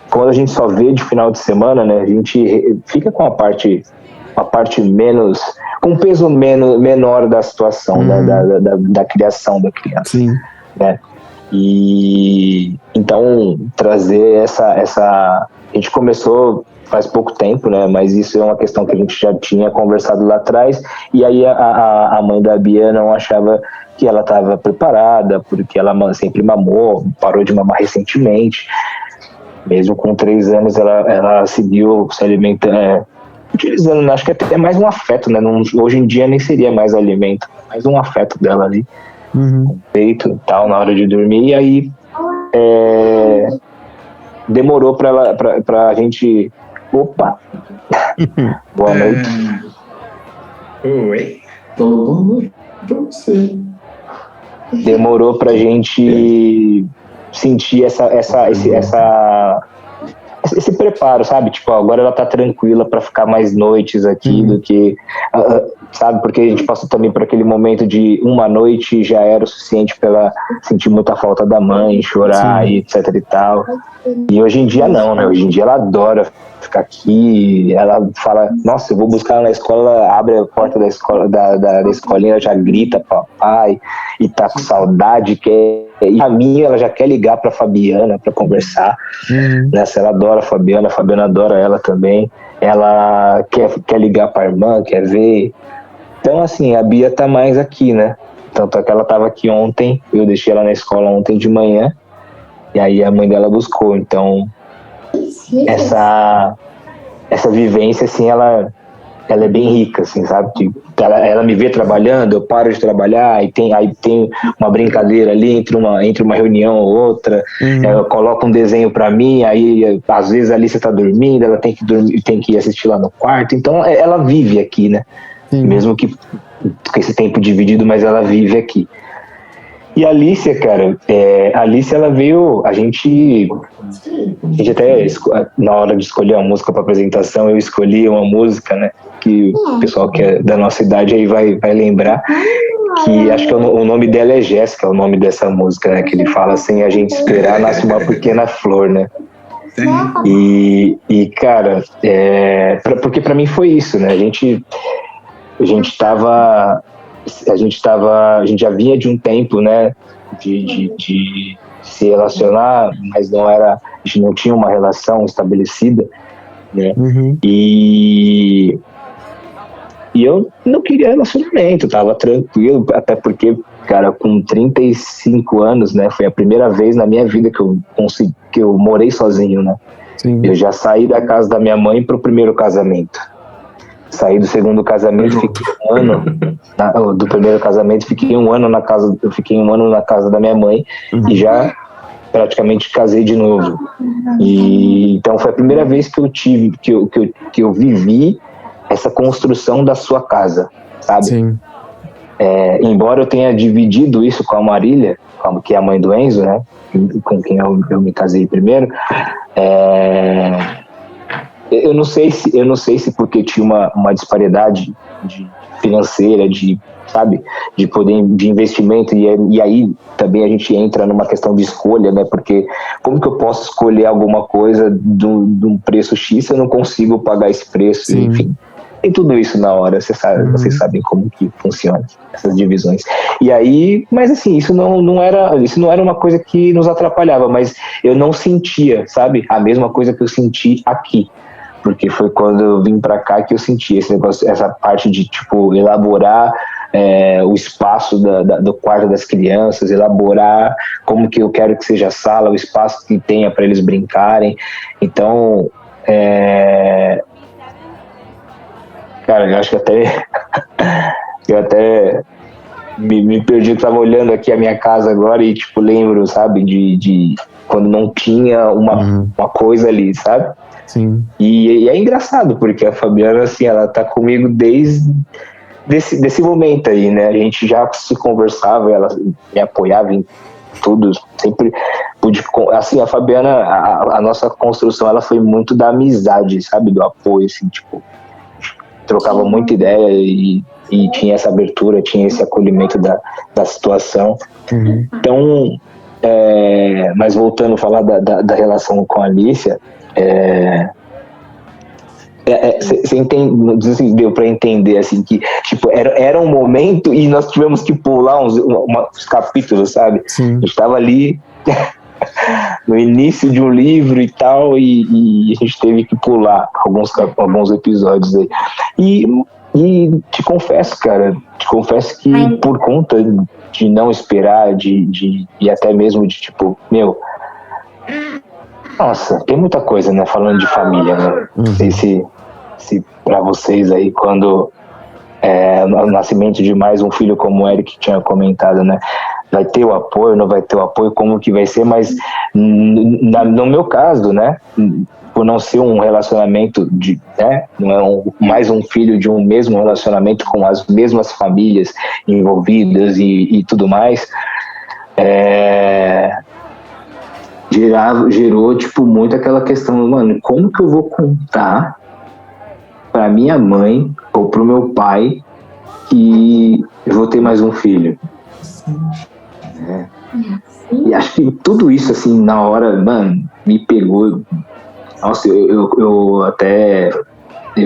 Quando a gente só vê de final de semana, né, a gente fica com a parte menos, com um peso menor da situação, né, da criação da criança. Sim. Né? E então trazer essa a gente começou faz pouco tempo, né? Mas isso é uma questão que a gente já tinha conversado lá atrás, e aí a mãe da Bia não achava que ela estava preparada, porque ela sempre mamou, parou de mamar recentemente. Mesmo com 3 anos, ela seguiu se alimentando, utilizando, acho que até mais um afeto, né? Hoje em dia nem seria mais alimento, mais um afeto dela ali, com o peito e tal, na hora de dormir. E aí demorou pra gente... Opa! Boa noite. Oi. Boa noite pra você. Demorou pra gente sentir esse preparo, sabe? Tipo, agora ela tá tranquila pra ficar mais noites aqui do que... sabe? Porque a gente passou também por aquele momento de uma noite já era o suficiente pra ela sentir muita falta da mãe, chorar e etc e tal. E hoje em dia não, né? Hoje em dia ela adora ficar aqui, ela fala, nossa, eu vou buscar ela na escola, ela abre a porta da escola, da escolinha, ela já grita papai, e tá com saudade, e a minha ela já quer ligar pra Fabiana pra conversar, né? Ela adora a Fabiana adora ela também, ela quer ligar pra irmã, quer ver. Então assim, a Bia tá mais aqui, né? Tanto é que ela tava aqui ontem, eu deixei ela na escola ontem de manhã, e aí a mãe dela buscou. Então essa vivência assim, ela é bem rica, assim, sabe? Ela me vê trabalhando, eu paro de trabalhar, aí tem uma brincadeira ali entre uma reunião ou outra, ela coloca um desenho pra mim, aí às vezes ali você tá dormindo, ela tem que ir assistir lá no quarto. Então ela vive aqui, né? Mesmo que com esse tempo dividido, mas ela vive aqui. E a Alicia, cara, ela veio, a gente até, na hora de escolher a música para apresentação, eu escolhi uma música, né, que o pessoal que é da nossa idade aí vai lembrar, que acho que o nome dela é Jéssica, o nome dessa música, né, que ele fala assim, a gente esperar nasce uma pequena flor, né. E cara, porque para mim foi isso, né, a gente já vinha de um tempo, né, de se relacionar, mas a gente não tinha uma relação estabelecida, né, e eu não queria relacionamento, tava tranquilo, até porque, cara, com 35 anos, né, foi a primeira vez na minha vida que eu morei sozinho, né. Eu já saí da casa da minha mãe pro primeiro casamento. Saí do segundo casamento, fiquei um ano do primeiro casamento, fiquei um ano na casa da minha mãe e já praticamente casei de novo. E então foi a primeira vez que eu vivi essa construção da sua casa, sabe? embora eu tenha dividido isso com a Marília, que é a mãe do Enzo, né, com quem eu me casei primeiro, eu não sei se porque tinha uma disparidade financeira, sabe, de poder de investimento, e aí também a gente entra numa questão de escolha, né, porque como que eu posso escolher alguma coisa de um preço X se eu não consigo pagar esse preço? Sim. Enfim, tem tudo isso na hora, vocês sabem como que funciona essas divisões. E aí, mas assim, isso não era uma coisa que nos atrapalhava, mas eu não sentia, sabe, a mesma coisa que eu senti aqui. Porque foi quando eu vim pra cá que eu senti esse negócio, essa parte de, tipo, elaborar o espaço do quarto das crianças, elaborar como que eu quero que seja a sala, o espaço que tenha para eles brincarem. Então, cara, eu acho que eu até me perdi, eu tava olhando aqui a minha casa agora e, tipo, lembro, sabe, de quando não tinha uma coisa ali, sabe? Sim. E é engraçado, porque a Fabiana, assim, ela tá comigo desde desse momento aí, né? A gente já se conversava, ela me apoiava em tudo, sempre pude, assim, a Fabiana, a nossa construção, ela foi muito da amizade, sabe? Do apoio, assim, tipo, trocava muita ideia e tinha essa abertura, tinha esse acolhimento da situação. Uhum. Então, mas voltando a falar da relação com a Alicia, você entende, assim, deu para entender assim que tipo era um momento e nós tivemos que pular uns capítulos, sabe? Sim. A gente estava ali no início de um livro e tal, e a gente teve que pular alguns episódios aí. E te confesso, cara, que por conta de não esperar, e até mesmo de tipo, nossa, tem muita coisa, né, falando de família, né? Não sei se pra vocês aí, quando o nascimento de mais um filho, como o Eric tinha comentado, né, vai ter o apoio, não vai ter o apoio, como que vai ser, mas no meu caso, né, por não ser um relacionamento não é mais um filho de um mesmo relacionamento com as mesmas famílias envolvidas e tudo mais, gerou, tipo, muito aquela questão, mano, como que eu vou contar pra minha mãe ou pro meu pai que eu vou ter mais um filho? E acho que tudo isso, assim, na hora, mano, me pegou. Nossa, eu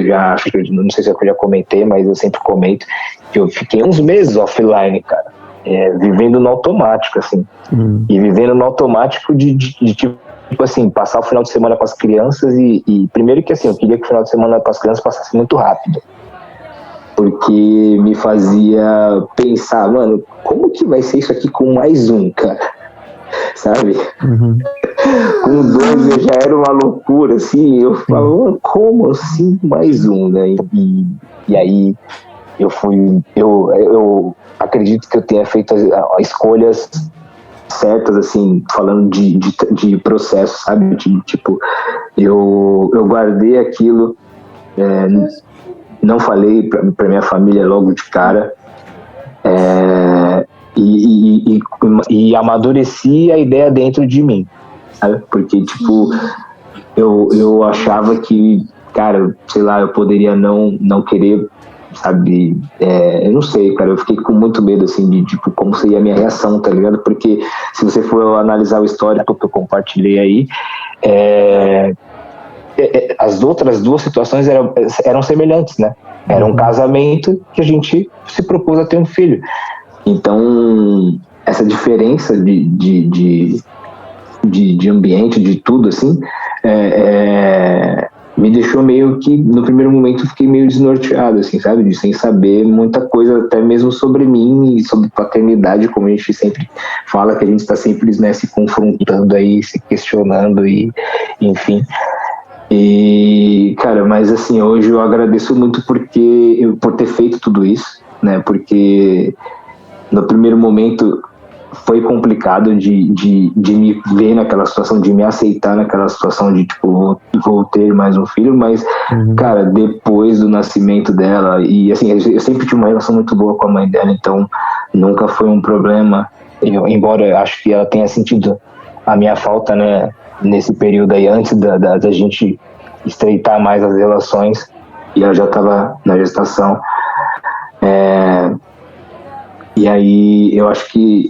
já acho que, não sei se eu já comentei, mas eu sempre comento que eu fiquei uns meses offline, cara, vivendo no automático, assim. E vivendo no automático de tipo assim, passar o final de semana com as crianças e primeiro que assim, eu queria que o final de semana com as crianças passasse muito rápido, porque me fazia pensar, mano, como que vai ser isso aqui com mais um, cara, sabe? Com dois eu já era uma loucura, assim, eu falava, como assim mais um, né? E aí eu acredito que eu tenha feito as escolhas certas, assim, falando de processo, sabe? Tipo, eu guardei aquilo, não falei pra minha família logo de cara, e amadureci a ideia dentro de mim, sabe? Porque, tipo, eu achava que, cara, sei lá, eu poderia não querer, sabe, eu não sei, cara, eu fiquei com muito medo, assim, de, tipo, como seria a minha reação, tá ligado? Porque se você for analisar o histórico que eu compartilhei aí, as outras duas situações eram semelhantes, né? Era um casamento que a gente se propôs a ter um filho. Então, essa diferença de ambiente, de tudo, assim, me deixou meio que, no primeiro momento, fiquei meio desnorteado, assim, sabe? Sem saber muita coisa, até mesmo sobre mim e sobre paternidade, como a gente sempre fala, que a gente está sempre, né, se confrontando aí, se questionando e, enfim. E, cara, mas assim, hoje eu agradeço muito por ter feito tudo isso, né? Porque no primeiro momento foi complicado de me ver naquela situação, de me aceitar naquela situação de, tipo, vou ter mais um filho, mas, cara, depois do nascimento dela, e assim, eu sempre tive uma relação muito boa com a mãe dela, então nunca foi um problema, embora eu acho que ela tenha sentido a minha falta, né, nesse período aí, antes da gente estreitar mais as relações, e ela já estava na gestação. E aí eu acho que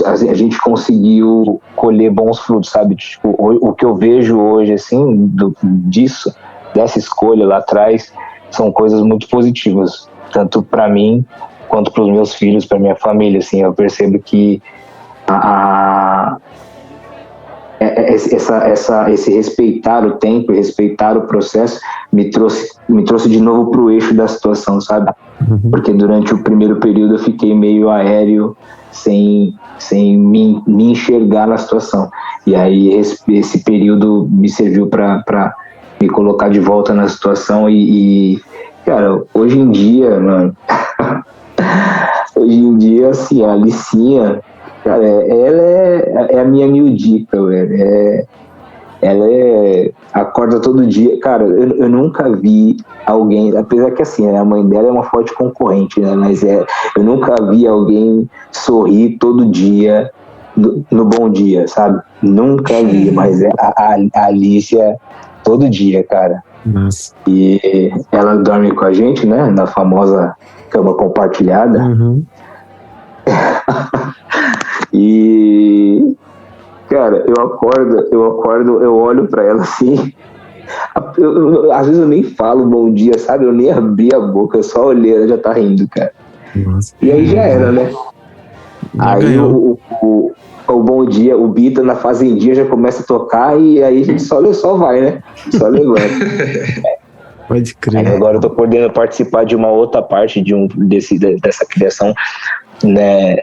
a gente conseguiu colher bons frutos, sabe? Tipo, o que eu vejo hoje, assim, dessa escolha lá atrás, são coisas muito positivas, tanto para mim quanto para os meus filhos, para minha família. Assim, eu percebo que esse respeitar o tempo, respeitar o processo, me trouxe de novo para o eixo da situação, sabe? Porque durante o primeiro período eu fiquei meio aéreo, sem me enxergar na situação. E aí esse período me serviu para me colocar de volta na situação e cara, hoje em dia, mano, assim, a Alicinha, cara, ela é a minha miudica, velho. Ela acorda todo dia. Cara, eu nunca vi alguém, apesar que assim, a mãe dela é uma forte concorrente, né? Mas eu nunca vi alguém sorrir todo dia no bom dia, sabe? Nunca vi, mas a Alicia todo dia, cara. Nossa. E ela dorme com a gente, né? Na famosa cama compartilhada. E, cara, eu acordo, eu olho pra ela assim, às vezes eu nem falo bom dia, sabe? Eu nem abri a boca, eu só olhei, ela já tá rindo, cara. Nossa. E aí já era, né? Aí o bom dia, o Bita na fazendinha já começa a tocar e aí a gente só vai, né? Só levanta. Pode crer. Aí agora eu tô podendo participar de uma outra parte dessa criação, né?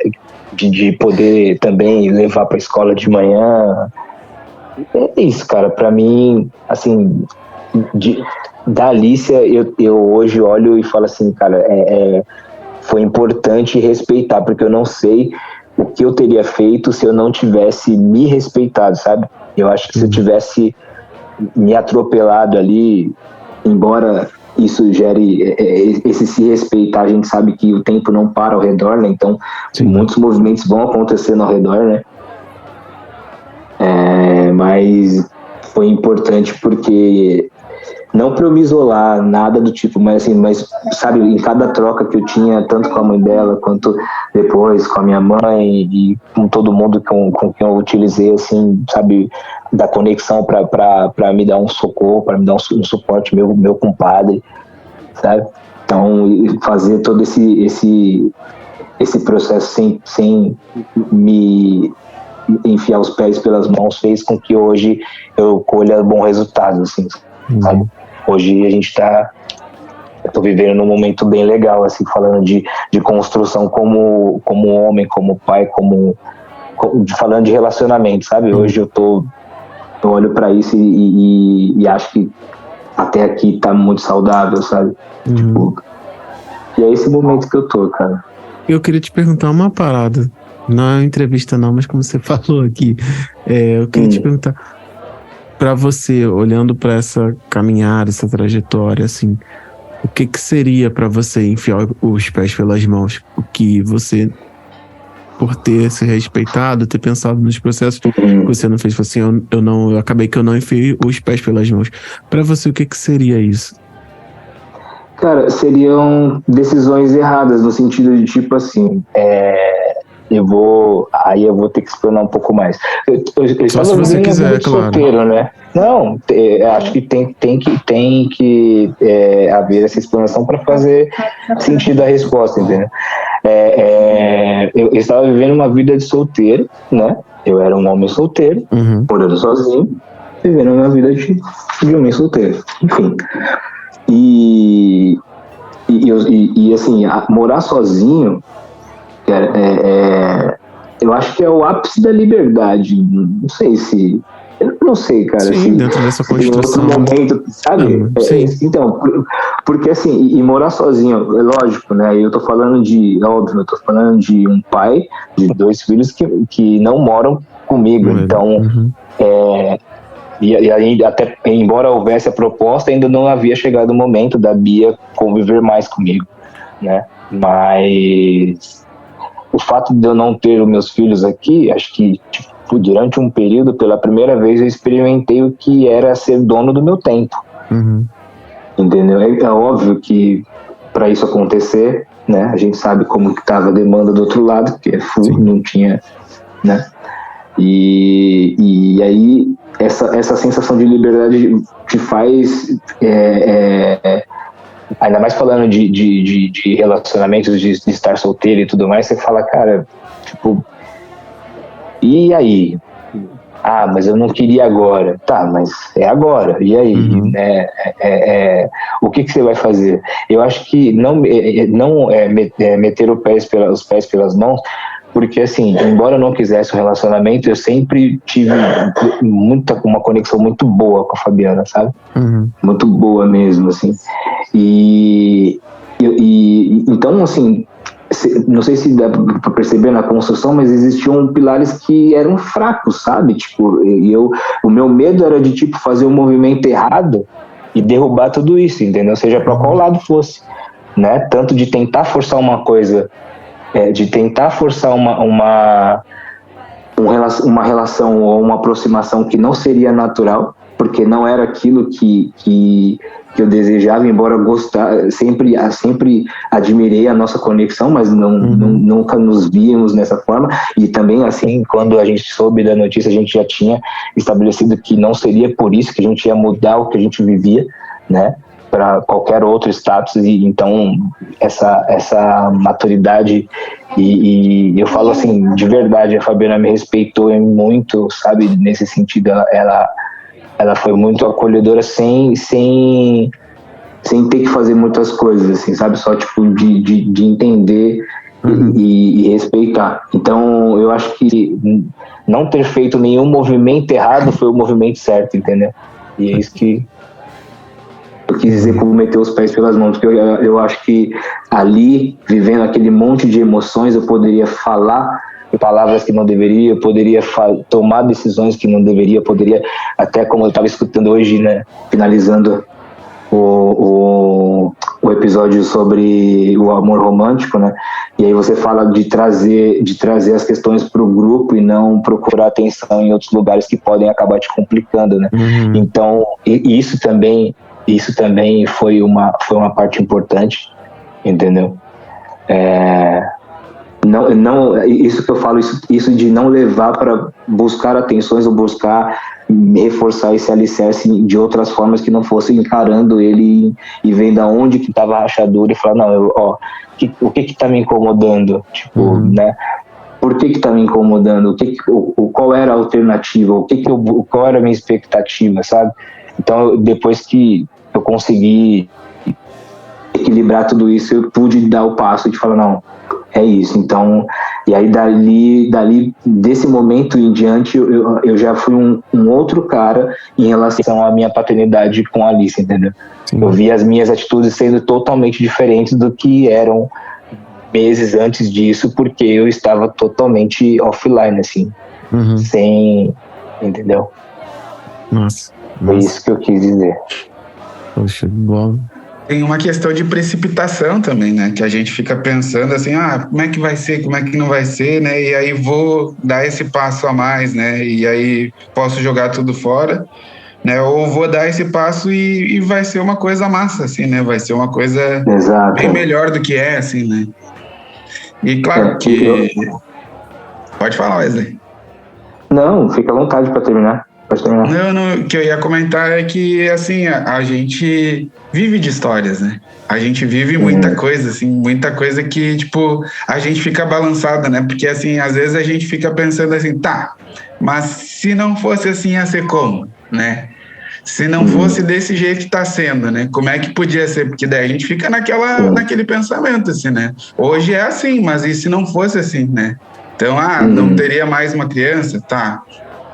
De poder também levar para a escola de manhã. É isso, cara. Para mim, assim, da Alicia, eu hoje olho e falo assim, cara, foi importante respeitar, porque eu não sei o que eu teria feito se eu não tivesse me respeitado, sabe? Eu acho que se eu tivesse me atropelado ali, embora isso gere esse se respeitar, a gente sabe que o tempo não para ao redor, né? Então muitos movimentos vão acontecendo ao redor, né? Mas foi importante porque não para eu me isolar, nada do tipo, mas sabe, em cada troca que eu tinha, tanto com a mãe dela, quanto depois com a minha mãe e com todo mundo com quem eu utilizei, assim, sabe, da conexão para me dar um socorro, para me dar um suporte, meu compadre, sabe? Então, fazer todo esse processo sem me enfiar os pés pelas mãos fez com que hoje eu colha bons resultados, assim, sabe? Hoje a gente tô vivendo num momento bem legal, assim, falando de construção como homem, como pai, falando de relacionamento, sabe? Hoje eu olho pra isso e acho que até aqui tá muito saudável, sabe? Tipo, e é esse momento que eu tô, cara. Eu queria te perguntar uma parada. Não é uma entrevista não, mas como você falou aqui, eu queria te perguntar, pra você, olhando pra essa caminhada, essa trajetória, assim, o que seria pra você enfiar os pés pelas mãos? O que você, por ter se respeitado, ter pensado nos processos que você não fez, assim, eu acabei que eu não enfiei os pés pelas mãos. Pra você, o que seria isso? Cara, seriam decisões erradas, no sentido de, tipo assim, eu vou ter que explanar um pouco mais. Eu só se você quiser, claro. Solteiro, né? Não, acho que tem que haver essa explanação para fazer sentido a resposta, entendeu? Eu estava vivendo uma vida de solteiro, né? Eu era um homem solteiro, morando sozinho, vivendo uma vida de homem solteiro. Enfim. E assim, morar sozinho, eu acho que é o ápice da liberdade. Não sei se... Eu não sei, cara. Sim, dentro dessa construção. Em outro momento, sabe? Sim. Então, Porque assim, e morar sozinho, é lógico, né? Eu tô falando eu tô falando de um pai de 2 filhos que não moram comigo. Então, e ainda, até embora houvesse a proposta, ainda não havia chegado o momento da Bia conviver mais comigo, né? Mas o fato de eu não ter os meus filhos aqui, acho que tipo, durante um período, pela primeira vez, eu experimentei o que era ser dono do meu tempo. Entendeu? É óbvio que para isso acontecer, né, a gente sabe como que estava a demanda do outro lado, porque não tinha, né? E aí essa sensação de liberdade te faz, ainda mais falando de relacionamentos, de estar solteiro e tudo mais, você fala, cara, tipo, e aí? Ah, mas eu não queria agora. Tá, mas é agora. E aí? Né? O que você vai fazer? Eu acho que não meter os pés pelas mãos, porque assim, embora eu não quisesse um relacionamento, eu sempre tive uma conexão muito boa com a Fabiana, sabe? Muito boa mesmo, assim. E então, assim, não sei se dá pra perceber na construção, mas existiam pilares que eram fracos, sabe? Tipo, o meu medo era de, tipo, fazer um movimento errado e derrubar tudo isso, entendeu? Seja para qual lado fosse, né? Tanto de tentar forçar uma coisa, de tentar forçar uma relação ou uma aproximação que não seria natural, porque não era aquilo que eu desejava, embora sempre admirei a nossa conexão, mas nunca nos víamos dessa forma. E também, assim, quando a gente soube da notícia, a gente já tinha estabelecido que não seria por isso que a gente ia mudar o que a gente vivia, né, para qualquer outro status. E então essa maturidade e eu falo assim, de verdade, a Fabiana me respeitou muito, sabe, nesse sentido. Ela foi muito acolhedora sem ter que fazer muitas coisas, assim, sabe? Só, tipo, de entender e respeitar. Então, eu acho que não ter feito nenhum movimento errado foi o movimento certo, entendeu? E é isso que eu quis dizer com meter os pés pelas mãos, porque eu acho que ali, vivendo aquele monte de emoções, eu poderia falar palavras que não deveria, eu poderia tomar decisões que não deveria, poderia, até como eu estava escutando hoje, né, finalizando o episódio sobre o amor romântico, né, e aí você fala de trazer as questões para o grupo e não procurar atenção em outros lugares que podem acabar te complicando, né. Então, isso também foi uma parte importante, entendeu? Não, isso que eu falo, isso de não levar para buscar atenções ou buscar reforçar esse alicerce de outras formas que não fossem encarando ele e vendo aonde que estava a rachadura e falar, não, o que tá me incomodando? Tipo, né? Por que tá me incomodando? Qual era a alternativa? Qual era a minha expectativa, sabe? Então, depois que eu consegui equilibrar tudo isso, eu pude dar o passo de falar, não, é isso. Então, e aí dali desse momento em diante, eu já fui um outro cara em relação à minha paternidade com a Alice, entendeu? Sim. Eu vi as minhas atitudes sendo totalmente diferentes do que eram meses antes disso, porque eu estava totalmente offline, assim, sem, entendeu? Nossa. Foi isso que eu quis dizer. Poxa, bom. Tem uma questão de precipitação também, né? Que a gente fica pensando assim, como é que vai ser, como é que não vai ser, né? E aí vou dar esse passo a mais, né? E aí posso jogar tudo fora, né? Ou vou dar esse passo e vai ser uma coisa massa, assim, né? Vai ser uma coisa bem melhor do que é, assim, né? E claro que... Pode falar, Wesley. Não, fica à vontade para terminar. Não, o que eu ia comentar é que, assim, a gente vive de histórias, né? A gente vive muita coisa, assim, muita coisa que, tipo, a gente fica balançada, né? Porque, assim, às vezes a gente fica pensando assim, tá, mas se não fosse assim, ia ser como, né? Se não fosse desse jeito que tá sendo, né? Como é que podia ser? Porque daí a gente fica naquele pensamento, assim, né? Hoje é assim, mas e se não fosse assim, né? Então, não teria mais uma criança? Tá.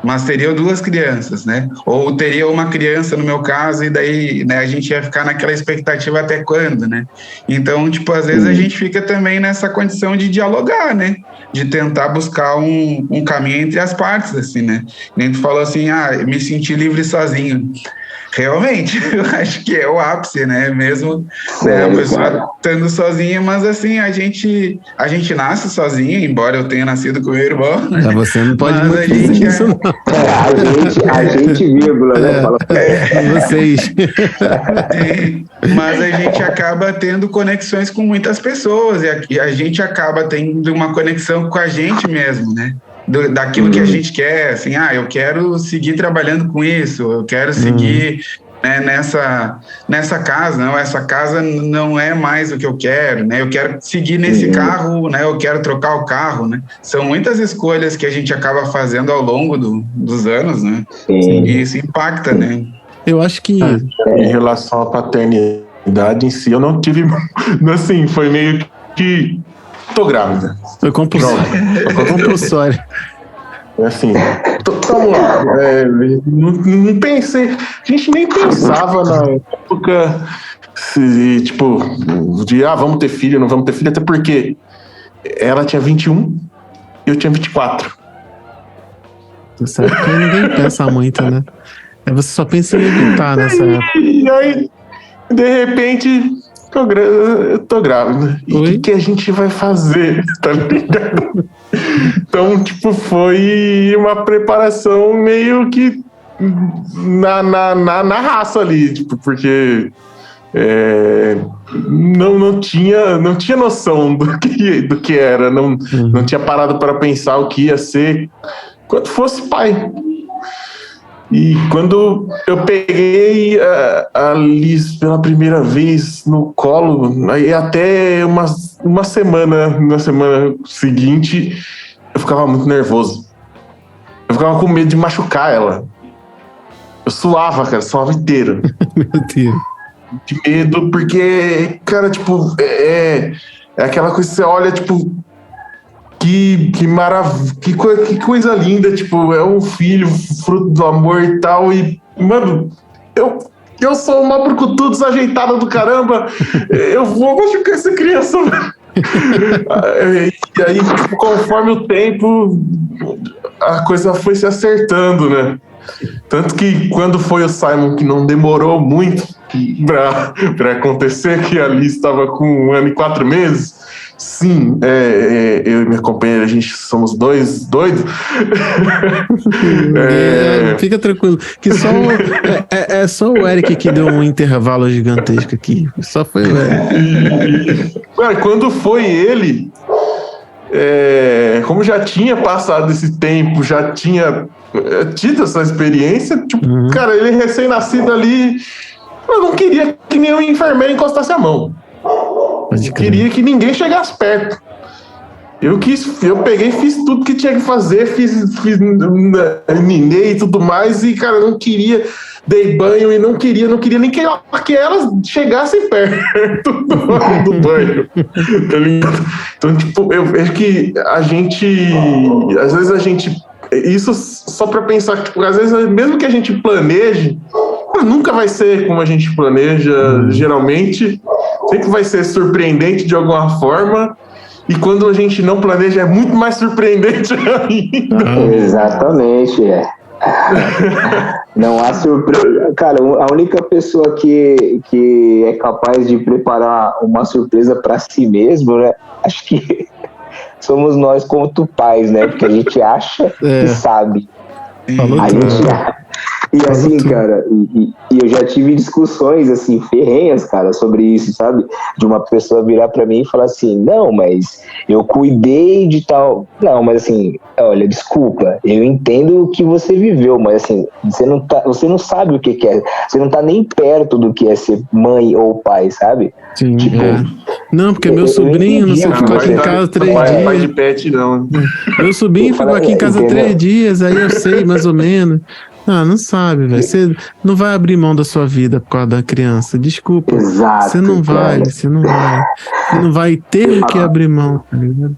mas teriam 2 crianças, né? Ou teria uma criança no meu caso, e daí, né, a gente ia ficar naquela expectativa até quando, né? Então, tipo, às vezes a gente fica também nessa condição de dialogar, né? De tentar buscar um caminho entre as partes, assim, né? Nem tu falou assim, me senti livre sozinho. Realmente, eu acho que é o ápice, né? Mesmo né, a pessoa estando sozinha, mas assim, a gente nasce sozinho, embora eu tenha nascido com meu irmão. Você não pode muito dizer isso, não. A gente vírgula, né? Vocês. Mas a gente acaba tendo conexões com muitas pessoas, e a gente acaba tendo uma conexão com a gente mesmo, né? Daquilo que a gente quer, assim, eu quero seguir trabalhando com isso, eu quero seguir né, nessa casa, não, essa casa não é mais o que eu quero, né, eu quero seguir nesse carro, né, eu quero trocar o carro, né, são muitas escolhas que a gente acaba fazendo ao longo dos anos, né, e isso impacta, né. Eu acho que... Em relação à paternidade em si, eu não tive, assim, foi meio que... Tô grávida. Foi compulsório. Assim, vamos lá. Não pensei. A gente nem pensava na época se, tipo, de vamos ter filho, não vamos ter filho, até porque ela tinha 21 e eu tinha 24. Você sabe que ninguém pensa muito, né? Você só pensa em evitar nessa época. E aí, de repente... Eu tô grávida. E o que a gente vai fazer? Tá ligado? Então, tipo, foi uma preparação meio que na raça ali, tipo, porque não tinha noção do que era, não tinha parado para pensar o que ia ser quando fosse pai. E quando eu peguei a Liz pela primeira vez no colo, aí até uma semana, na semana seguinte, eu ficava muito nervoso. Eu ficava com medo de machucar ela. Eu suava, cara, suava inteiro. Meu Deus. De medo, porque, cara, tipo, é aquela coisa que você olha, tipo... Que maravilha, que coisa linda, tipo, é um filho, fruto do amor e tal, e, mano, eu sou uma brucutu desajeitada do caramba, eu vou machucar essa criança, E aí, tipo, conforme o tempo, a coisa foi se acertando, né? Tanto que quando foi o Simon, que não demorou muito pra acontecer, que a Liz estava com 1 ano e 4 meses, sim, eu e minha companheira, a gente somos 2 doidos. Fica tranquilo, que só só o Eric que deu um intervalo gigantesco aqui. Só foi o Eric. Quando foi ele, como já tinha passado esse tempo, já tinha tido essa experiência, tipo, cara, ele recém-nascido ali, eu não queria que nenhum enfermeiro encostasse a mão. Eu queria que ninguém chegasse perto. Eu peguei e fiz tudo que tinha que fazer, fiz ninei e tudo mais, e, cara, eu não queria, dei banho e não queria nem que elas chegassem perto do banho. Tá ligado? Então, tipo, eu vejo que às vezes a gente, isso só pra pensar, tipo, às vezes mesmo que a gente planeje, nunca vai ser como a gente planeja, geralmente, sempre vai ser surpreendente de alguma forma, e quando a gente não planeja é muito mais surpreendente ainda. Exatamente, Não há surpresa. Cara, a única pessoa que é capaz de preparar uma surpresa para si mesmo, né? Acho que somos nós como pais, né? Porque a gente acha que sabe. E assim, cara, e eu já tive discussões, assim, ferrenhas, cara, sobre isso, sabe? De uma pessoa virar pra mim e falar assim, não, mas eu cuidei de tal... Não, mas assim, olha, desculpa, eu entendo o que você viveu, mas assim, você não sabe o que é, você não tá nem perto do que é ser mãe ou pai, sabe? Sim, tipo... Não, porque meu sobrinho não ficou aqui em casa 3 dias. Pai de pet, não. Meu sobrinho ficou aqui em casa 3 dias, aí eu sei mais ou menos. Não sabe, velho. Você não vai abrir mão da sua vida por causa da criança. Desculpa. Exato, você não vai ter que abrir mão, tá ligado?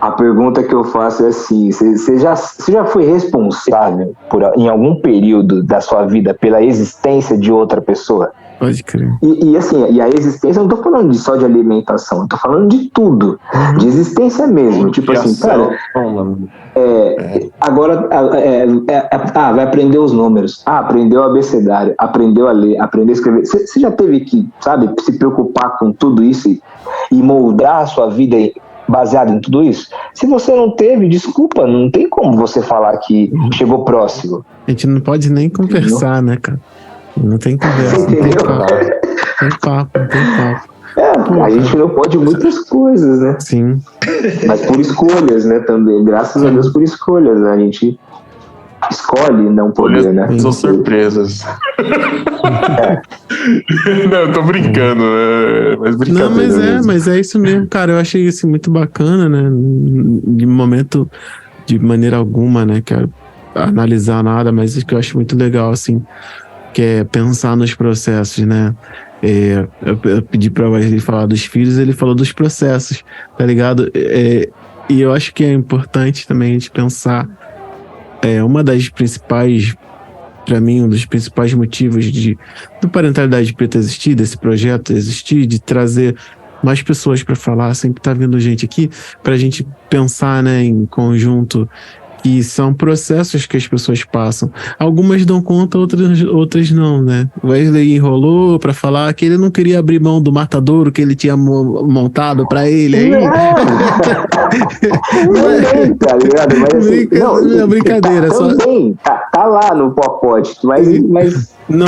A pergunta que eu faço é assim, você já foi responsável em algum período da sua vida pela existência de outra pessoa? Pode crer. E assim, e a existência, eu não tô falando só de alimentação, eu tô falando de tudo, de existência mesmo, tipo assim, cara, agora vai aprender os números, aprendeu o abecedário, aprendeu a ler, aprendeu a escrever, você já teve que, sabe, se preocupar com tudo isso e moldar a sua vida baseado em tudo isso? Se você não teve, desculpa, não tem como você falar que chegou próximo. A gente não pode nem conversar, né, cara? Não tem conversa, não tem papo. A gente não pode muitas coisas, né? Sim. Mas por escolhas, né, também. Graças a Deus por escolhas, né? A gente escolhe não poder, né? São surpresas. Não, eu tô brincando, mas brincadeira. Não, mas é isso mesmo, cara. Eu achei isso muito bacana, né? De momento, de maneira alguma, né? Quero analisar nada, mas isso que eu acho muito legal, assim, que é pensar nos processos, né? Eu pedi pra Wesley falar dos filhos, ele falou dos processos, tá ligado? E eu acho que é importante também a gente pensar, uma das principais, pra mim, um dos principais motivos do Parentalidade Preta existir, desse projeto existir, de trazer mais pessoas pra falar, sempre tá vindo gente aqui, pra gente pensar, né, em conjunto, que são processos que as pessoas passam. Algumas dão conta, outras não, né? O Wesley enrolou pra falar que ele não queria abrir mão do matadouro que ele tinha montado pra ele aí. Tá ligado? Mas assim, não, brincadeira. Tá lá no pacote, mas... Não,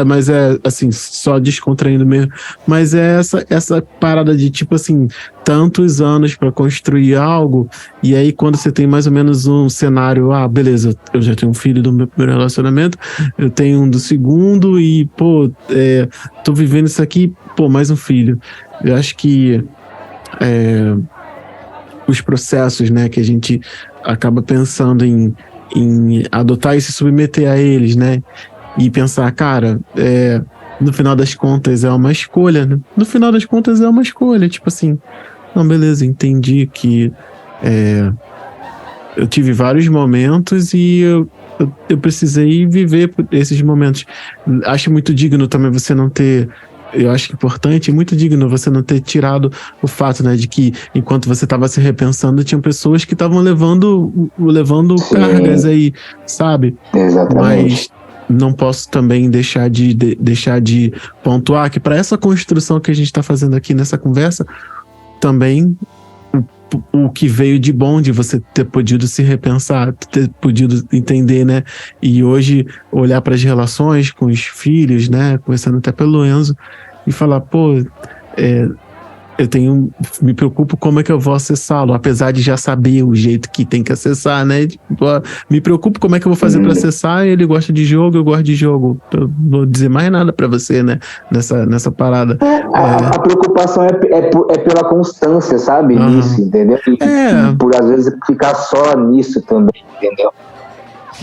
mas é assim, só descontraindo mesmo. Mas é essa parada de, tipo assim, tantos anos pra construir algo, e aí quando você tem mais ou menos um cenário, beleza, eu já tenho um filho do meu primeiro relacionamento, eu tenho um do segundo, e, tô vivendo isso aqui, mais um filho. Eu acho que os processos, né, que a gente acaba pensando em adotar e se submeter a eles, né? E pensar, cara, no final das contas é uma escolha, né? No final das contas é uma escolha, tipo assim, não, beleza, entendi que eu tive vários momentos e eu precisei viver esses momentos. Acho muito digno também você não ter... Eu acho importante e muito digno você não ter tirado o fato, né, de que enquanto você estava se repensando, tinham pessoas que estavam levando cargas aí, sabe? Exatamente. Mas não posso também deixar de pontuar que para essa construção que a gente está fazendo aqui nessa conversa, também o que veio de bom de você ter podido se repensar, ter podido entender, né? E hoje olhar para as relações com os filhos, né? Começando até pelo Enzo, e falar, me preocupo como é que eu vou acessá-lo, apesar de já saber o jeito que tem que acessar, né? Me preocupo como é que eu vou fazer para acessar, ele gosta de jogo, eu gosto de jogo. Eu não vou dizer mais nada para você, né? Nessa parada. A preocupação é pela constância, sabe? Nisso, entendeu? E por às vezes ficar só nisso também, entendeu?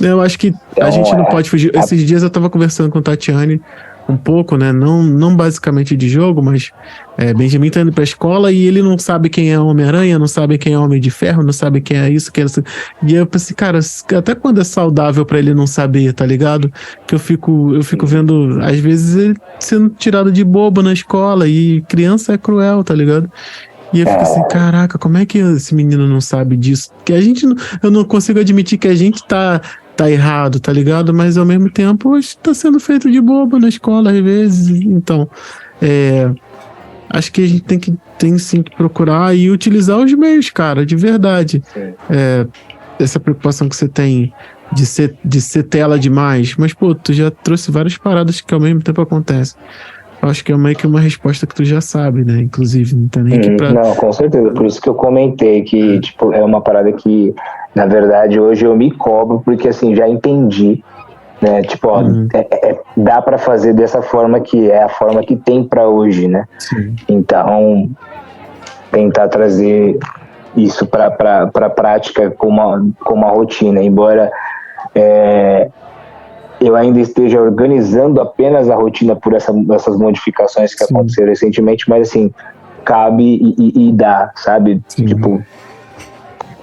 Eu acho que a gente não pode fugir. Esses dias eu tava conversando com Tatiane um pouco, né? Não basicamente de jogo, mas Benjamin tá indo pra escola e ele não sabe quem é Homem-Aranha, não sabe quem é Homem de Ferro, não sabe quem é isso, quem é isso. E eu pensei, cara, até quando é saudável pra ele não saber, tá ligado? Que eu fico vendo, às vezes, ele sendo tirado de bobo na escola, e criança é cruel, tá ligado? E eu fico assim, caraca, como é que esse menino não sabe disso? Que eu não consigo admitir que a gente tá errado, tá ligado? Mas ao mesmo tempo tá sendo feito de bobo na escola às vezes. Então, acho que a gente tem sim que procurar e utilizar os meios, cara, de verdade. Essa preocupação que você tem de ser tela demais, mas tu já trouxe várias paradas que ao mesmo tempo acontecem. Eu acho que é meio que uma resposta que tu já sabe, né? Inclusive, não tá nem aqui pra... Não, com certeza. Por isso que eu comentei que, tipo, é uma parada que, na verdade, hoje eu me cobro, porque, assim, já entendi, né? Tipo, dá pra fazer dessa forma que é a forma que tem pra hoje, né? Sim. Então, tentar trazer isso pra prática como uma rotina, embora... eu ainda esteja organizando apenas a rotina por essas modificações que aconteceram recentemente, mas assim, cabe e dá, sabe? Sim. Tipo,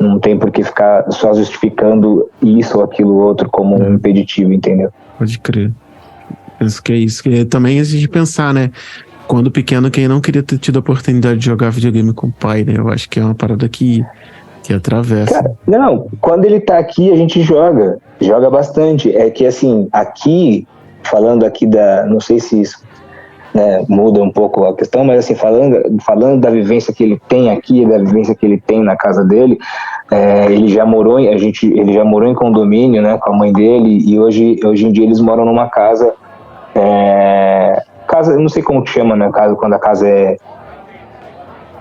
Não tem por que ficar só justificando isso ou aquilo outro como um impeditivo, entendeu? Pode crer. Penso que é isso. Que também exige pensar, né? Quando pequeno, quem não queria ter tido a oportunidade de jogar videogame com o pai, né? Eu acho que é uma parada que atravessa. Cara, não, quando ele tá aqui, a gente joga bastante. É que, assim, aqui, falando aqui não sei se isso, né, muda um pouco a questão, mas, assim, falando da vivência que ele tem aqui, da vivência que ele tem na casa dele, ele já morou em condomínio, né, com a mãe dele, e hoje em dia eles moram numa casa, eu não sei como que chama, né, quando a casa é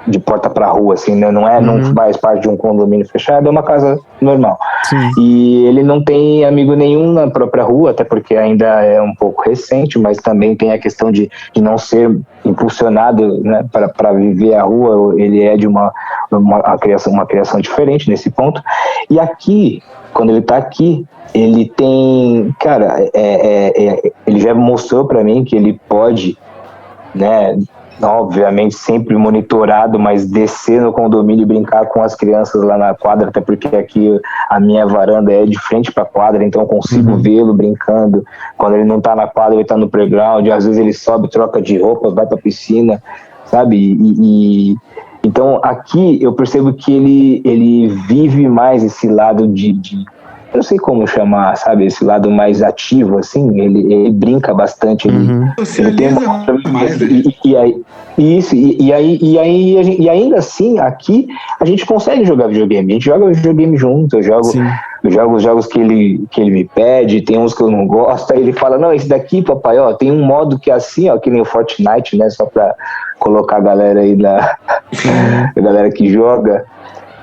de porta para rua, assim, né? Não faz parte de um condomínio fechado, é uma casa normal. Sim. E ele não tem amigo nenhum na própria rua, até porque ainda é um pouco recente, mas também tem a questão de não ser impulsionado, né, para viver a rua. Ele é de uma criação diferente nesse ponto. E aqui, quando ele tá aqui, ele tem, cara, ele já mostrou para mim que ele pode, né, obviamente sempre monitorado, mas descer no condomínio e brincar com as crianças lá na quadra, até porque aqui a minha varanda é de frente para a quadra, então eu consigo vê-lo brincando. Quando ele não tá na quadra, ele tá no playground, às vezes ele sobe, troca de roupa, vai pra piscina, sabe? Então aqui eu percebo que ele vive mais esse lado de eu não sei como chamar, sabe, esse lado mais ativo, assim, ele brinca bastante, ele tem mais, e ainda assim, aqui, a gente consegue jogar videogame, a gente joga videogame junto, eu jogo os jogos que ele me pede, tem uns que eu não gosto, aí ele fala, não, esse daqui, papai, ó, tem um modo que é assim, ó, que nem o Fortnite, né, só pra colocar a galera aí a galera que joga.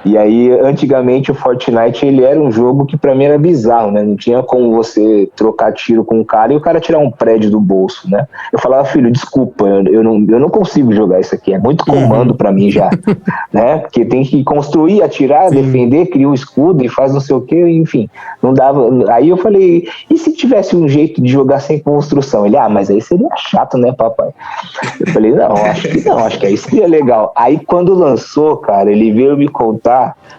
E aí, antigamente, o Fortnite, ele era um jogo que pra mim era bizarro, né? Não tinha como você trocar tiro com um cara e o cara tirar um prédio do bolso, né? Eu falava, filho, desculpa, eu não consigo jogar isso aqui, é muito comando pra mim já, né? Porque tem que construir, atirar, defender, criar um escudo e faz não sei o que, enfim, não dava. Aí eu falei, e se tivesse um jeito de jogar sem construção? Ele, mas aí seria chato, né, papai? Eu falei, acho que aí seria legal. Aí quando lançou, cara, ele veio me contar,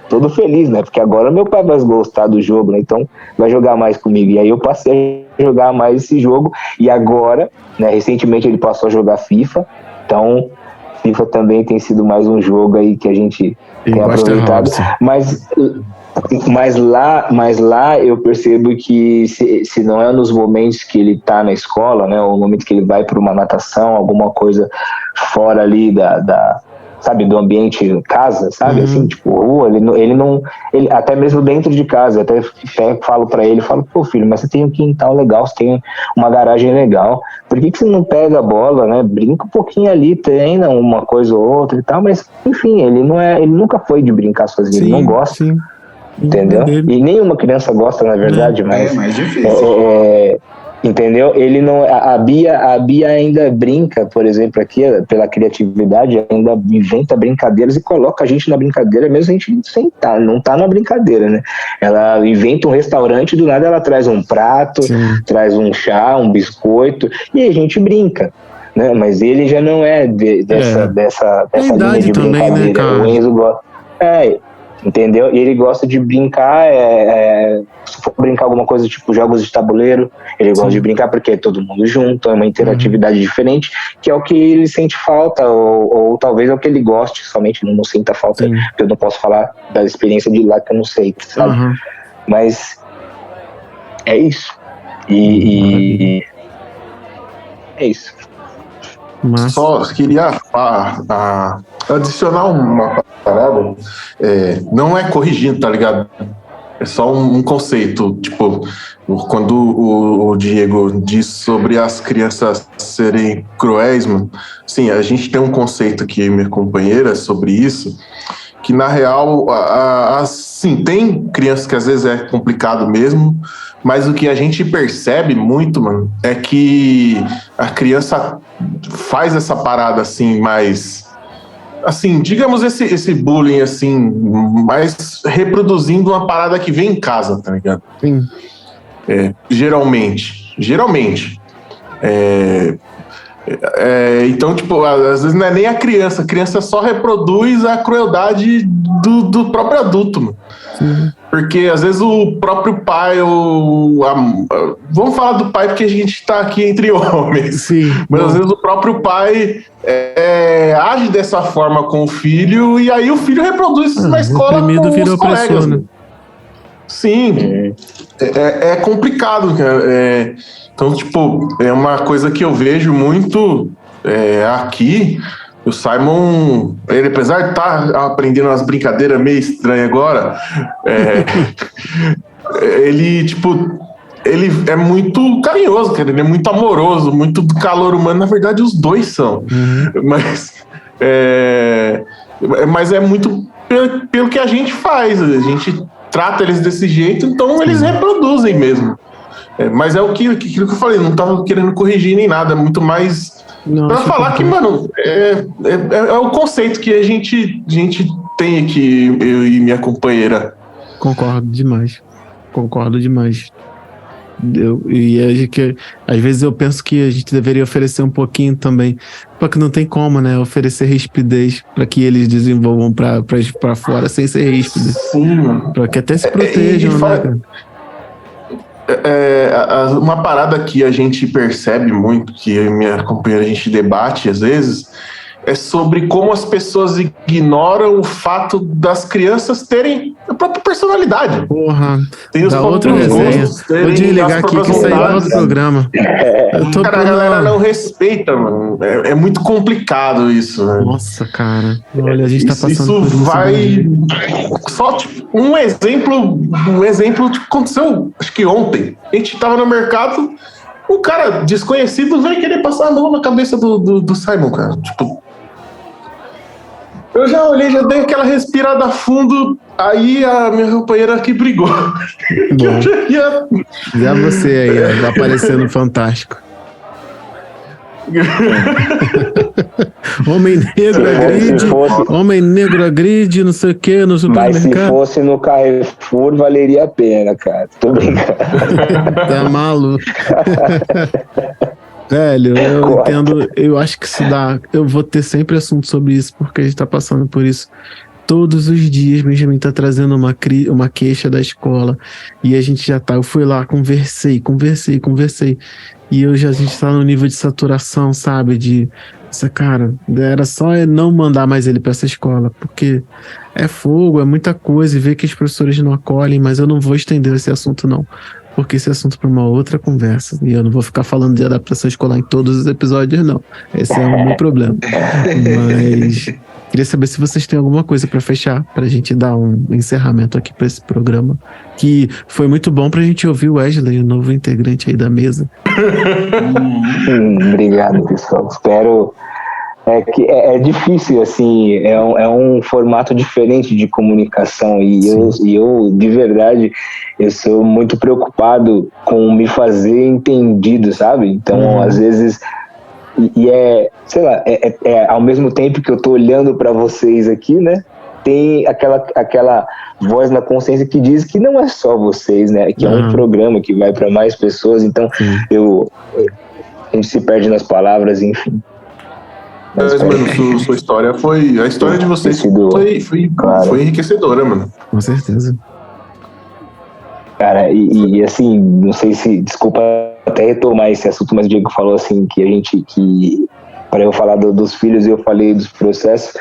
todo feliz, né? Porque agora meu pai vai gostar do jogo, né? Então vai jogar mais comigo. E aí eu passei a jogar mais esse jogo. E agora, né? Recentemente ele passou a jogar FIFA. Então, FIFA também tem sido mais um jogo aí que a gente tem aproveitado. Mas lá eu percebo que se não é nos momentos que ele tá na escola, né? Ou no momento que ele vai para uma natação, alguma coisa fora ali sabe, do ambiente casa, sabe, assim, tipo, rua, ele até mesmo dentro de casa, até falo pra ele, pô, filho, mas você tem um quintal legal, você tem uma garagem legal, por que você não pega a bola, né, brinca um pouquinho ali, treina uma coisa ou outra e tal, mas, enfim, ele nunca foi de brincar sozinho, ele não gosta, entendeu? E nenhuma criança gosta, na verdade, mas... É mais difícil. Entendeu? Ele não. A Bia ainda brinca, por exemplo, aqui, pela criatividade, ainda inventa brincadeiras e coloca a gente na brincadeira, mesmo a gente não tá na brincadeira, né? Ela inventa um restaurante, do nada ela traz um prato, traz um chá, um biscoito, e a gente brinca, né? Mas ele já não é dessa linha de também, brincadeira. né, cara? O Enzo gosta. Entendeu? E ele gosta de brincar, se for brincar alguma coisa tipo jogos de tabuleiro, ele gosta de brincar porque é todo mundo junto, é uma interatividade diferente, que é o que ele sente falta, ou talvez é o que ele goste, somente não sinta falta, porque eu não posso falar da experiência de lá que eu não sei, sabe? Mas é isso. E é isso. Só queria adicionar uma parada, não é corrigindo, tá ligado? É só um conceito, tipo, quando o Diego diz sobre as crianças serem cruéis, mano, sim, a gente tem um conceito aqui, minha companheira, sobre isso, que na real, sim, tem crianças que às vezes é complicado mesmo, mas o que a gente percebe muito, mano, é que a criança faz essa parada assim, mais, assim, digamos esse bullying assim, mais reproduzindo uma parada que vem em casa, tá ligado? Geralmente. Então, tipo, às vezes não é nem a criança só reproduz a crueldade do próprio adulto, mano. Sim. Porque às vezes o próprio pai, vamos falar do pai porque a gente tá aqui entre homens. Sim, mas às vezes o próprio pai age dessa forma com o filho e aí o filho reproduz isso na escola com os colegas. Né? Sim, é complicado, cara. Então, tipo, é uma coisa que eu vejo muito aqui. O Simon, ele apesar de estar aprendendo umas brincadeiras meio estranhas agora, ele é muito carinhoso, cara, ele é muito amoroso, muito do calor humano. Na verdade, os dois são. Mas é muito pelo que a gente faz. A gente trata eles desse jeito, então eles reproduzem mesmo. Mas é aquilo que eu falei, não estava querendo corrigir nem nada, muito mais para falar que, mano, é o conceito que a gente tem aqui, eu e minha companheira. Concordo demais. Às vezes eu penso que a gente deveria oferecer um pouquinho também, porque não tem como, né? Oferecer rispidez para que eles desenvolvam para fora sem ser ríspidos. Sim, mano. Para que até se protejam, né, cara? Uma parada que a gente percebe muito, que eu e minha companheira a gente debate às vezes, é sobre como as pessoas ignoram o fato das crianças terem a própria personalidade. Porra, tem os outra resenha. Vou desligar aqui que saiu outro programa. A galera não respeita, mano. É muito complicado isso, né? Nossa, cara. Olha, a gente tá passando isso por isso. Vai... Só tipo, um exemplo que aconteceu, acho que ontem. A gente tava no mercado, um cara desconhecido veio querer passar a mão na cabeça do Simon, cara. Tipo, eu já olhei, já dei aquela respirada fundo, aí a minha companheira aqui brigou. Já você aí, aparecendo fantástico. Homem negro agride, não sei o que, no supermercado. Mas se fosse no Carrefour, valeria a pena, cara. Tô brincando. Tá maluco. Velho, eu entendo, eu acho que isso dá. Eu vou ter sempre assunto sobre isso, porque a gente tá passando por isso todos os dias. Benjamin tá trazendo uma queixa da escola e a gente já tá. Eu fui lá, conversei. E a gente tá no nível de saturação, sabe? Cara, era só não mandar mais ele pra essa escola, porque é fogo, é muita coisa, e ver que os professores não acolhem, mas eu não vou estender esse assunto, não. Porque esse assunto para uma outra conversa. E eu não vou ficar falando de adaptação escolar em todos os episódios, não. Esse é o meu problema. Mas queria saber se vocês têm alguma coisa para fechar, para a gente dar um encerramento aqui para esse programa, que foi muito bom para a gente ouvir o Wesley, o novo integrante aí da mesa. Obrigado, pessoal. Espero... É difícil, assim, é um formato diferente de comunicação e eu, de verdade, eu sou muito preocupado com me fazer entendido, sabe? Então, às vezes, sei lá, ao mesmo tempo que eu tô olhando para vocês aqui, né? Tem aquela voz na consciência que diz que não é só vocês, né? Que é um programa que vai para mais pessoas, então a gente se perde nas palavras, enfim. Mas, mano, sua história foi... A história de vocês foi enriquecedora, mano. Com certeza. Cara, e assim, não sei se... Desculpa até retomar esse assunto, mas o Diego falou assim, que para eu falar dos filhos e eu falei dos processos,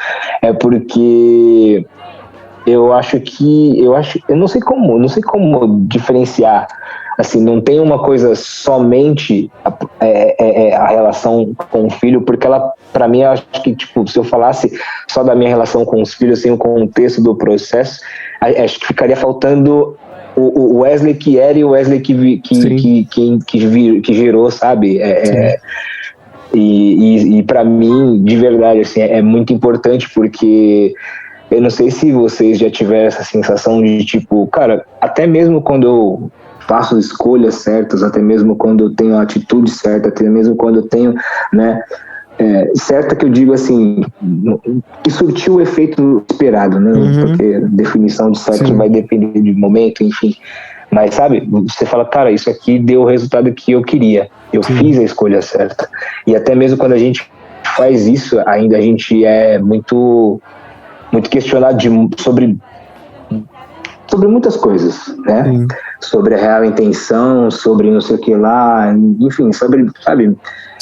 é porque eu não sei como diferenciar. Assim, não tem uma coisa somente a relação com o filho, porque ela, para mim, eu acho que, tipo, se eu falasse só da minha relação com os filhos, sem o contexto do processo, acho que ficaria faltando o Wesley que era e o Wesley que gerou, sabe? E para mim, de verdade, assim, é muito importante, porque eu não sei se vocês já tiveram essa sensação de, tipo, cara, até mesmo quando eu faço escolhas certas, até mesmo quando eu tenho a atitude certa, até mesmo quando eu tenho, né, certa, que eu digo assim, que surtiu o efeito esperado, né, porque a definição de certo vai depender de momento, enfim, Mas, sabe, você fala, cara, isso aqui deu o resultado que eu queria. Eu fiz a escolha certa. E até mesmo quando a gente faz isso, ainda a gente é muito questionado sobre muitas coisas, né? Sim. Sobre a real intenção, sobre não sei o que lá, enfim, sobre, sabe,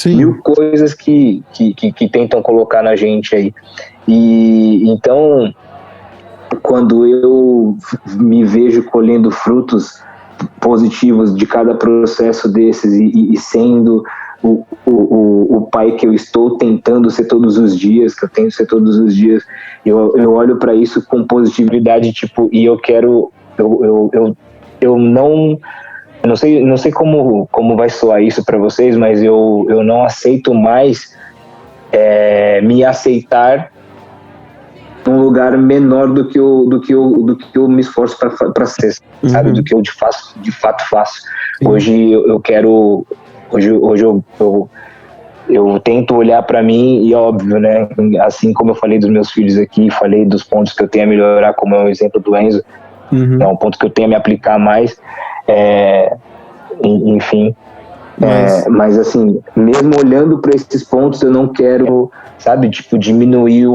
mil coisas que tentam colocar na gente aí. E então, quando eu me vejo colhendo frutos positivos de cada processo desses e sendo o pai que eu estou tentando ser todos os dias, que eu tento ser todos os dias, eu olho para isso com positividade, tipo, e eu quero, eu não sei como vai soar isso para vocês, mas eu não aceito mais me aceitar num lugar menor do que eu me esforço para ser, sabe, do que eu de fato faço. Hoje eu quero, hoje eu tento olhar para mim e, óbvio, né, assim como eu falei dos meus filhos aqui, falei dos pontos que eu tenho a melhorar, como é o exemplo do Enzo, é um ponto que eu tenho a me aplicar mais, enfim. Mas assim, mesmo olhando para esses pontos, eu não quero, sabe, tipo, diminuir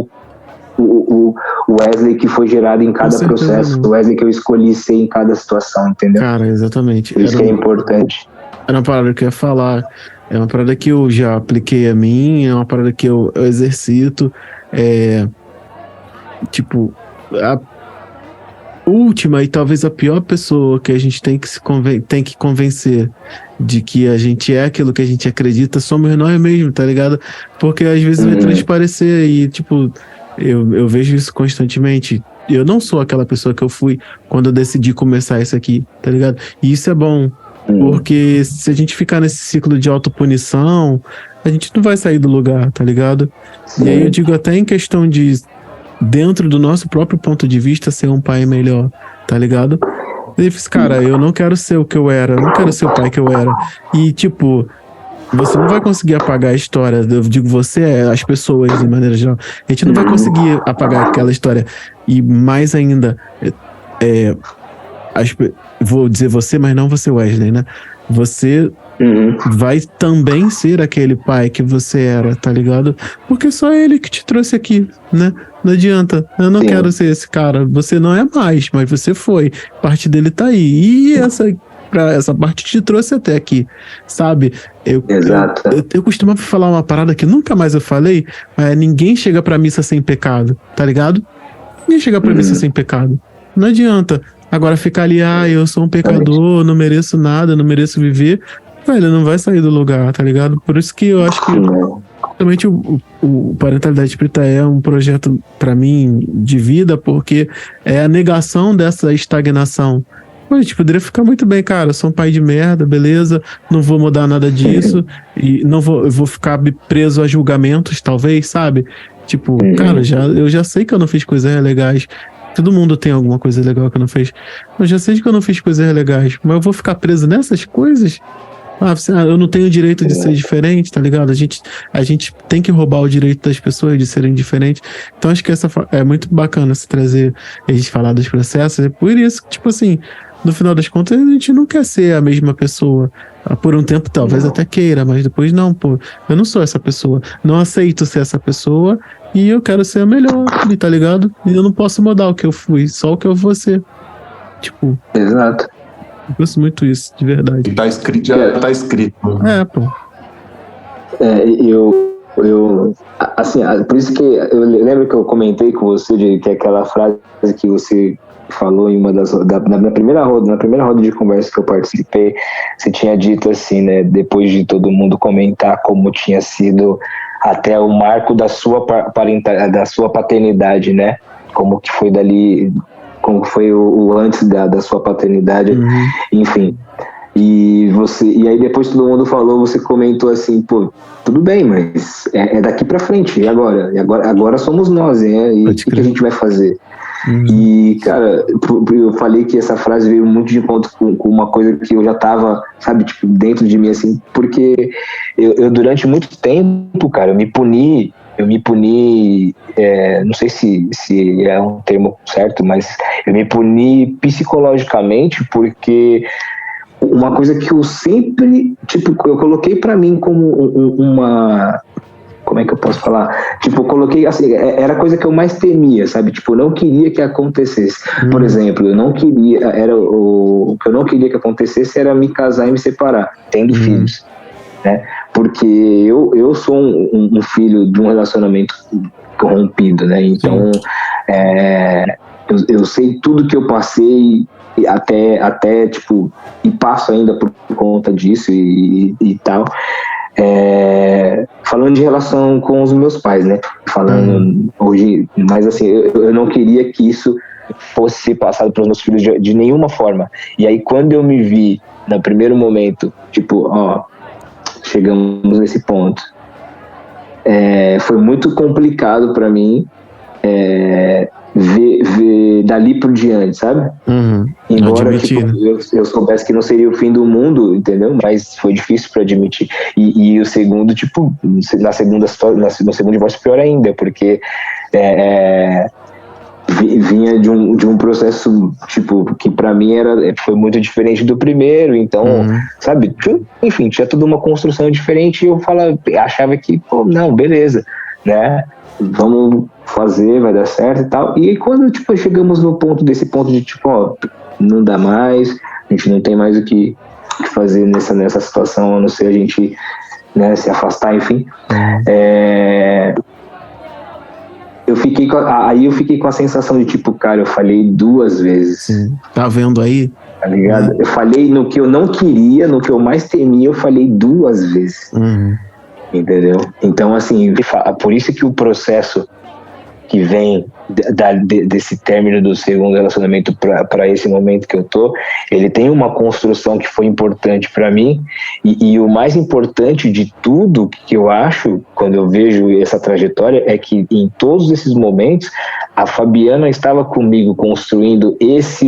o Wesley que foi gerado em cada processo, o Wesley que eu escolhi ser em cada situação, entendeu? Cara, exatamente. Isso que é importante. Era uma parada que eu ia falar, é uma parada que eu já apliquei a mim, é uma parada que eu exercito, tipo, a última e talvez a pior pessoa que a gente tem que convencer de que a gente é aquilo que a gente acredita, somos nós mesmos, tá ligado? Porque às vezes vai transparecer e, tipo, eu vejo isso constantemente. Eu não sou aquela pessoa que eu fui quando eu decidi começar isso aqui, tá ligado? E isso é bom, porque se a gente ficar nesse ciclo de autopunição, a gente não vai sair do lugar, tá ligado? E aí eu digo até em questão de, dentro do nosso próprio ponto de vista, ser um pai melhor, tá ligado? Eu disse, cara, eu não quero ser o que eu era, eu não quero ser o pai que eu era. E, tipo, você não vai conseguir apagar a história, eu digo você, as pessoas de maneira geral, a gente não vai conseguir apagar aquela história. E mais ainda, vou dizer você, mas não você, Wesley, né? Você vai também ser aquele pai que você era, tá ligado? Porque só ele que te trouxe aqui, né? Não adianta, eu não quero ser esse cara, você não é mais, mas você foi, parte dele tá aí, e essa parte te trouxe até aqui, sabe? Eu costumava falar uma parada que nunca mais eu falei, mas ninguém chega pra missa sem pecado, tá ligado? Ninguém chega pra missa sem pecado, não adianta. Agora ficar ali, eu sou um pecador, não mereço nada, não mereço viver, velho, não vai sair do lugar, tá ligado? Por isso que eu acho que realmente o Parentalidade Preta é um projeto pra mim de vida, porque é a negação dessa estagnação. A gente poderia ficar muito bem, cara, eu sou um pai de merda, beleza, não vou mudar nada disso, e eu vou ficar preso a julgamentos, talvez, sabe? Tipo, cara, eu já sei que eu não fiz coisas legais. Todo mundo tem alguma coisa legal que eu não fez. Eu já sei que eu não fiz coisas legais, mas eu vou ficar preso nessas coisas? Eu não tenho o direito de ser diferente, tá ligado? A gente tem que roubar o direito das pessoas de serem diferentes. Então acho que essa é muito bacana se trazer, a gente falar dos processos. É por isso que, tipo assim, no final das contas, a gente não quer ser a mesma pessoa. Por um tempo talvez até queira, mas depois não, pô. Eu não sou essa pessoa. Não aceito ser essa pessoa e eu quero ser a melhor, tá ligado? E eu não posso mudar o que eu fui, só o que eu vou ser. Tipo. Exato. Eu penso muito isso, de verdade. E tá escrito, já tá escrito. Pô. Assim, por isso que eu lembro que eu comentei com você que aquela frase que você falou em na primeira roda de conversa que eu participei, você tinha dito assim, né, depois de todo mundo comentar como tinha sido até o marco da sua paternidade, né, como que foi dali, como foi o antes da sua paternidade, enfim. E aí depois todo mundo falou, você comentou assim, pô, tudo bem, mas é daqui pra frente, e agora? Agora somos nós, né? E o que a gente vai fazer? E, cara, eu falei que essa frase veio muito de encontro com uma coisa que eu já tava, sabe, tipo, dentro de mim, assim, porque eu durante muito tempo, cara, eu me puni eu me puni, não sei se é um termo certo, mas eu me puni psicologicamente, porque uma coisa que eu sempre, tipo, eu coloquei pra mim como uma... Como é que eu posso falar? Tipo, eu coloquei assim, era a coisa que eu mais temia, sabe? Tipo, eu não queria que acontecesse. Por exemplo, eu não queria, o que eu não queria que acontecesse era me casar e me separar, tendo filhos, né? Porque eu sou um filho de um relacionamento corrompido, né? Então, eu sei tudo que eu passei, até tipo, e passo ainda por conta disso e tal. Falando de relação com os meus pais, né? Falando hoje, mas assim, eu não queria que isso fosse passado para os meus filhos de nenhuma forma. E aí, quando eu me vi no primeiro momento, tipo, chegamos nesse ponto, foi muito complicado para mim ver dali por diante, sabe? Embora tipo, eu soubesse que não seria o fim do mundo, entendeu? Mas foi difícil para admitir. E o segundo, tipo, no segundo divórcio, pior ainda, porque vinha de um processo, tipo, que para mim foi muito diferente do primeiro, então, sabe? Enfim, tinha tudo uma construção diferente e eu achava que, pô, não, beleza, né? Vamos fazer, vai dar certo e tal. E quando, tipo, chegamos desse ponto de, tipo, não dá mais, a gente não tem mais o que fazer nessa situação, a não ser a gente, né, se afastar, enfim. Eu fiquei com a sensação de, tipo, cara, eu falhei 2 vezes. Sim. Tá vendo aí? Tá ligado? Eu falhei no que eu não queria, no que eu mais temia, eu falhei 2 vezes. Entendeu? Então, assim, por isso que o processo que vem desse término do segundo relacionamento para esse momento que eu tô, ele tem uma construção que foi importante para mim, e o mais importante de tudo que eu acho, quando eu vejo essa trajetória, é que em todos esses momentos, a Fabiana estava comigo construindo esse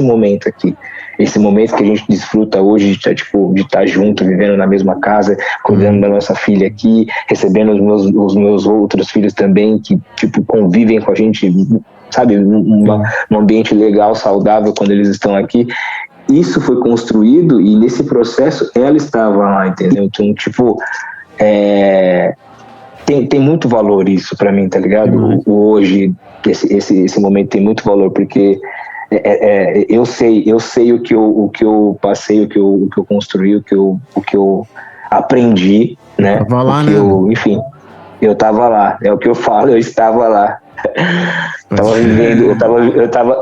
momento aqui. Esse momento que a gente desfruta hoje de estar junto, vivendo na mesma casa, cuidando da nossa filha aqui, recebendo os meus outros filhos também, que, tipo, convivem com a gente, sabe, num ambiente legal, saudável quando eles estão aqui. Isso foi construído e nesse processo ela estava lá, entendeu? Então, tipo, tem muito valor isso pra mim, tá ligado? Hoje, esse momento tem muito valor, porque eu sei o que eu passei, o que eu construí, o que eu aprendi, né? Tava lá, né? Enfim, eu tava lá, é o que eu falo, eu estava lá. Tava vivendo,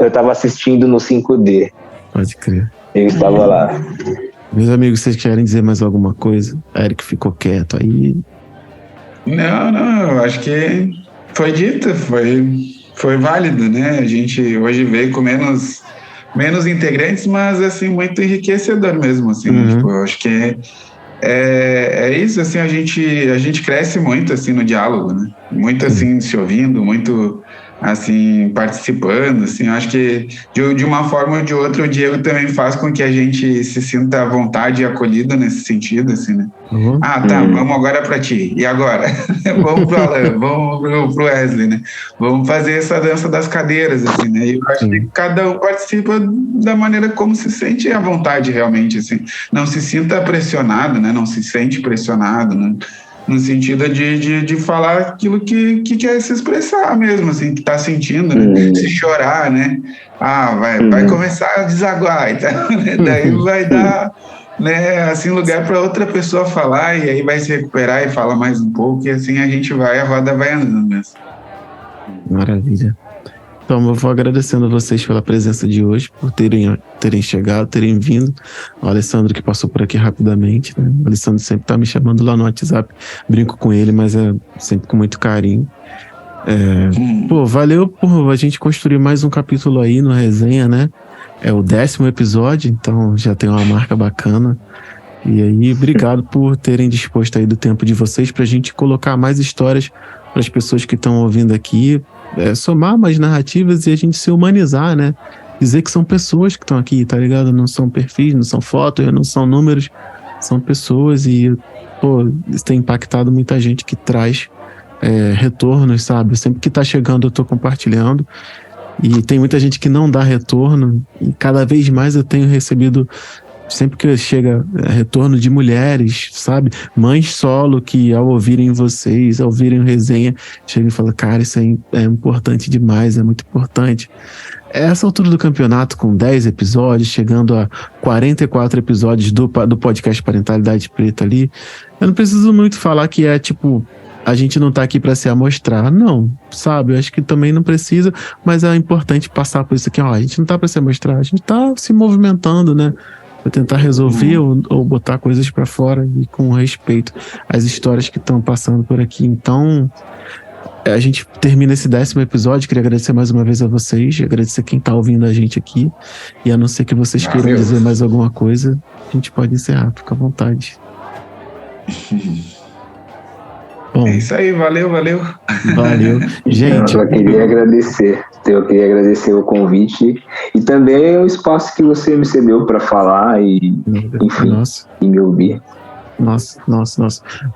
eu tava assistindo no 5D. Pode crer. Eu estava lá. Meus amigos, vocês querem dizer mais alguma coisa? Eric ficou quieto aí. Não, eu acho que foi dito, foi válido, né? A gente hoje veio com menos integrantes, mas, assim, muito enriquecedor mesmo, assim. Tipo, eu acho que é isso, assim, a gente cresce muito, assim, no diálogo, né? Muito, assim, se ouvindo, muito, assim, participando, assim. Eu acho que, de uma forma ou de outra, o Diego também faz com que a gente se sinta à vontade e acolhido nesse sentido, assim, né? Vamos agora para ti. E agora? Vamos pro Alan, vamos pro Wesley, né? Vamos fazer essa dança das cadeiras, assim, né? E eu acho que cada um participa da maneira como se sente à vontade, realmente, assim. Não se sinta pressionado, né? Não se sente pressionado, né? No sentido de falar aquilo que quer se expressar mesmo, assim, que tá sentindo, né? Se chorar, né? Vai começar a desaguar, então, né? Daí vai dar, né, assim, lugar para outra pessoa falar, e aí vai se recuperar e fala mais um pouco, e assim a roda vai andando mesmo. Maravilha. Então, eu vou agradecendo a vocês pela presença de hoje, por terem chegado, terem vindo. O Alessandro, que passou por aqui rapidamente, né? O Alessandro sempre tá me chamando lá no WhatsApp. Brinco com ele, mas é sempre com muito carinho. Valeu por a gente construir mais um capítulo aí no Resenha, né? É o 10º episódio, então já tem uma marca bacana. E aí, obrigado por terem disposto aí do tempo de vocês pra gente colocar mais histórias para as pessoas que estão ouvindo aqui, somar mais narrativas e a gente se humanizar, né? Dizer que são pessoas que estão aqui, tá ligado? Não são perfis, não são fotos, não são números, são pessoas e, isso tem impactado muita gente que traz retornos, sabe? Sempre que tá chegando eu tô compartilhando. E tem muita gente que não dá retorno. E cada vez mais eu tenho recebido, sempre que chega retorno de mulheres, sabe? Mães solo que ao ouvirem vocês, ao ouvirem o resenha, chegam e falam, cara, isso é importante demais, é muito importante. Essa altura do campeonato, com 10 episódios, chegando a 44 episódios do podcast Parentalidade Preta ali, eu não preciso muito falar que é tipo, a gente não tá aqui para se amostrar, não, sabe? Eu acho que também não precisa, mas é importante passar por isso aqui, ó, a gente não tá para se amostrar, a gente tá se movimentando, né? Para tentar resolver ou botar coisas para fora e com respeito às histórias que estão passando por aqui. Então, a gente termina esse 10º episódio. Queria agradecer mais uma vez a vocês, agradecer quem tá ouvindo a gente aqui, e a não ser que vocês queiram dizer mais alguma coisa, a gente pode encerrar, fica à vontade. Bom, é isso aí, valeu. Gente, eu queria agradecer o convite e também o espaço que você me cedeu para falar e, enfim, e me ouvir. Nossa.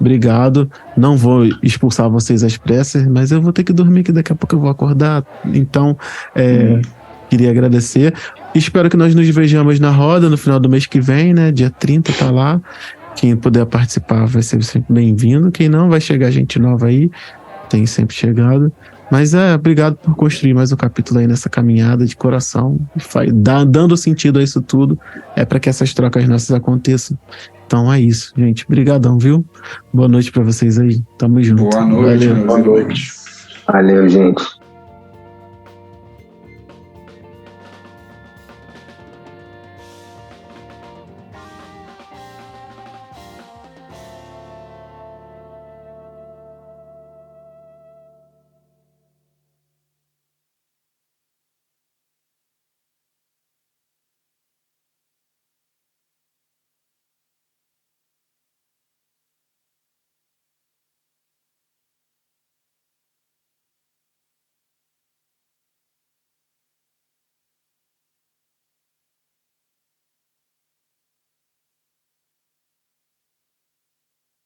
Obrigado. Não vou expulsar vocês às pressas, mas eu vou ter que dormir, que daqui a pouco eu vou acordar. Então, queria agradecer. Espero que nós nos vejamos na roda no final do mês que vem, né? Dia 30 tá lá. Quem puder participar vai ser sempre bem-vindo. Quem não, vai chegar gente nova aí. Tem sempre chegado. Mas obrigado por construir mais um capítulo aí nessa caminhada de coração. Dando sentido a isso tudo. É para que essas trocas nossas aconteçam. Então é isso, gente. Obrigadão, viu? Boa noite para vocês aí. Tamo junto. Boa noite. Boa noite. Valeu, gente.